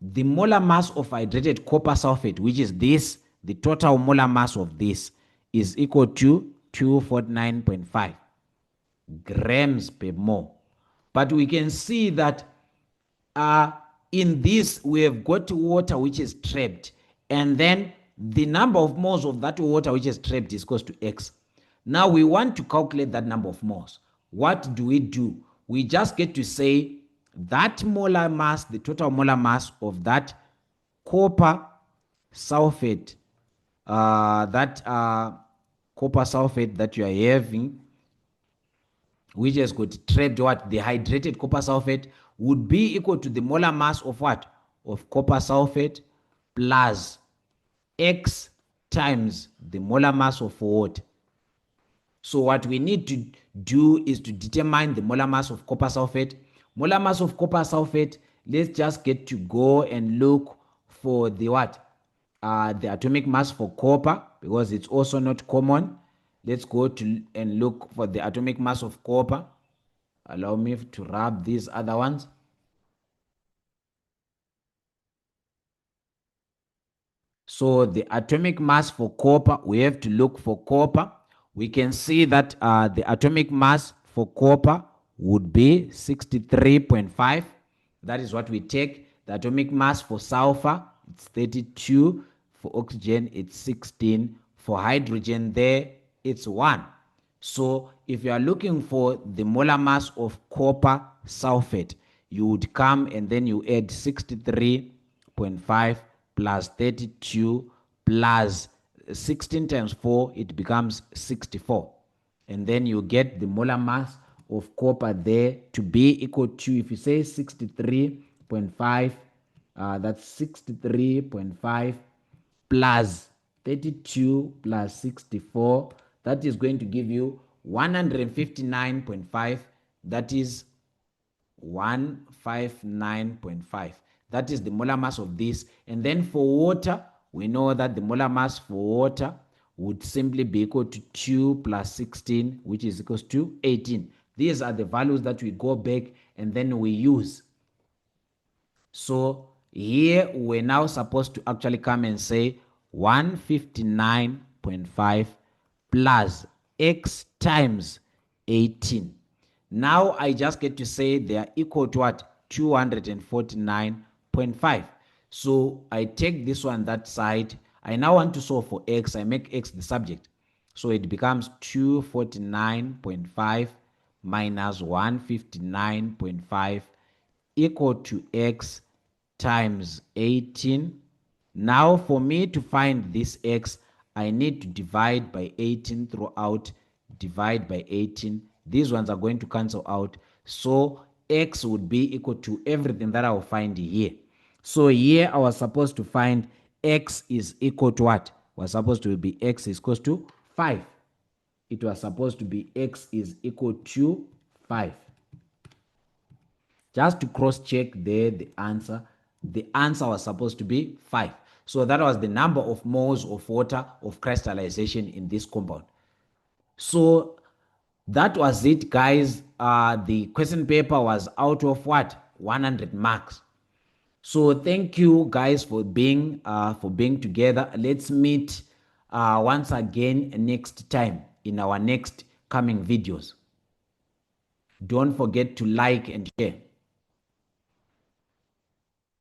the molar mass of hydrated copper sulfate, which is this, the total molar mass of this, is equal to 249.5 grams per mole. But we can see that in this, we have got water which is trapped, and then the number of moles of that water which is trapped is equal to X. Now we want to calculate that number of moles. What do? We just get to say that molar mass, the total molar mass of that copper sulfate, copper sulfate that you are having, which has got trapped what? The hydrated copper sulfate, would be equal to the molar mass of what? Of copper sulfate plus X times the molar mass of water. So what we need to do is to determine the molar mass of copper sulfate. Molar mass of copper sulfate, let's just get to go and look for the what? The atomic mass for copper, because it's also not common. Let's go to and look for the atomic mass of copper. Allow me to rub these other ones. So the atomic mass for copper, we have to look for copper. We can see that the atomic mass for copper would be 63.5. That is what we take. The atomic mass for sulfur, it's 32. For oxygen, it's 16. For hydrogen there, it's 1. So if you are looking for the molar mass of copper sulfate, you would come and then you add 63.5 plus 32 plus 16 times 4, it becomes 64. And then you get the molar mass of copper there to be equal to, if you say 63.5, that's 63.5 plus 32 plus 64, that is going to give you 159.5. That is 159.5. That is the molar mass of this. And then for water, we know that the molar mass for water would simply be equal to 2 plus 16, which is equals to 18. These are the values that we go back and then we use. So here we're now supposed to actually come and say 159.5 plus x times 18. Now I just get to say they are equal to what? 249.5. So I take this one that side. I now want to solve for x. I make x the subject. So it becomes 249.5 minus 159.5 equal to x times 18. Now for me to find this x, I need to divide by 18 throughout. Divide by 18. These ones are going to cancel out. So x would be equal to everything that I will find here. So here I was supposed to find x is equal to what? Was supposed to be x is equal to 5. It was supposed to be x is equal to 5. Just to cross check there, the answer was supposed to be 5. So that was the number of moles of water of crystallization in this compound. So that was it, guys. The question paper was out of what? 100 marks. So thank you guys for being together. Let's meet once again next time in our next coming videos. Don't forget to like and share.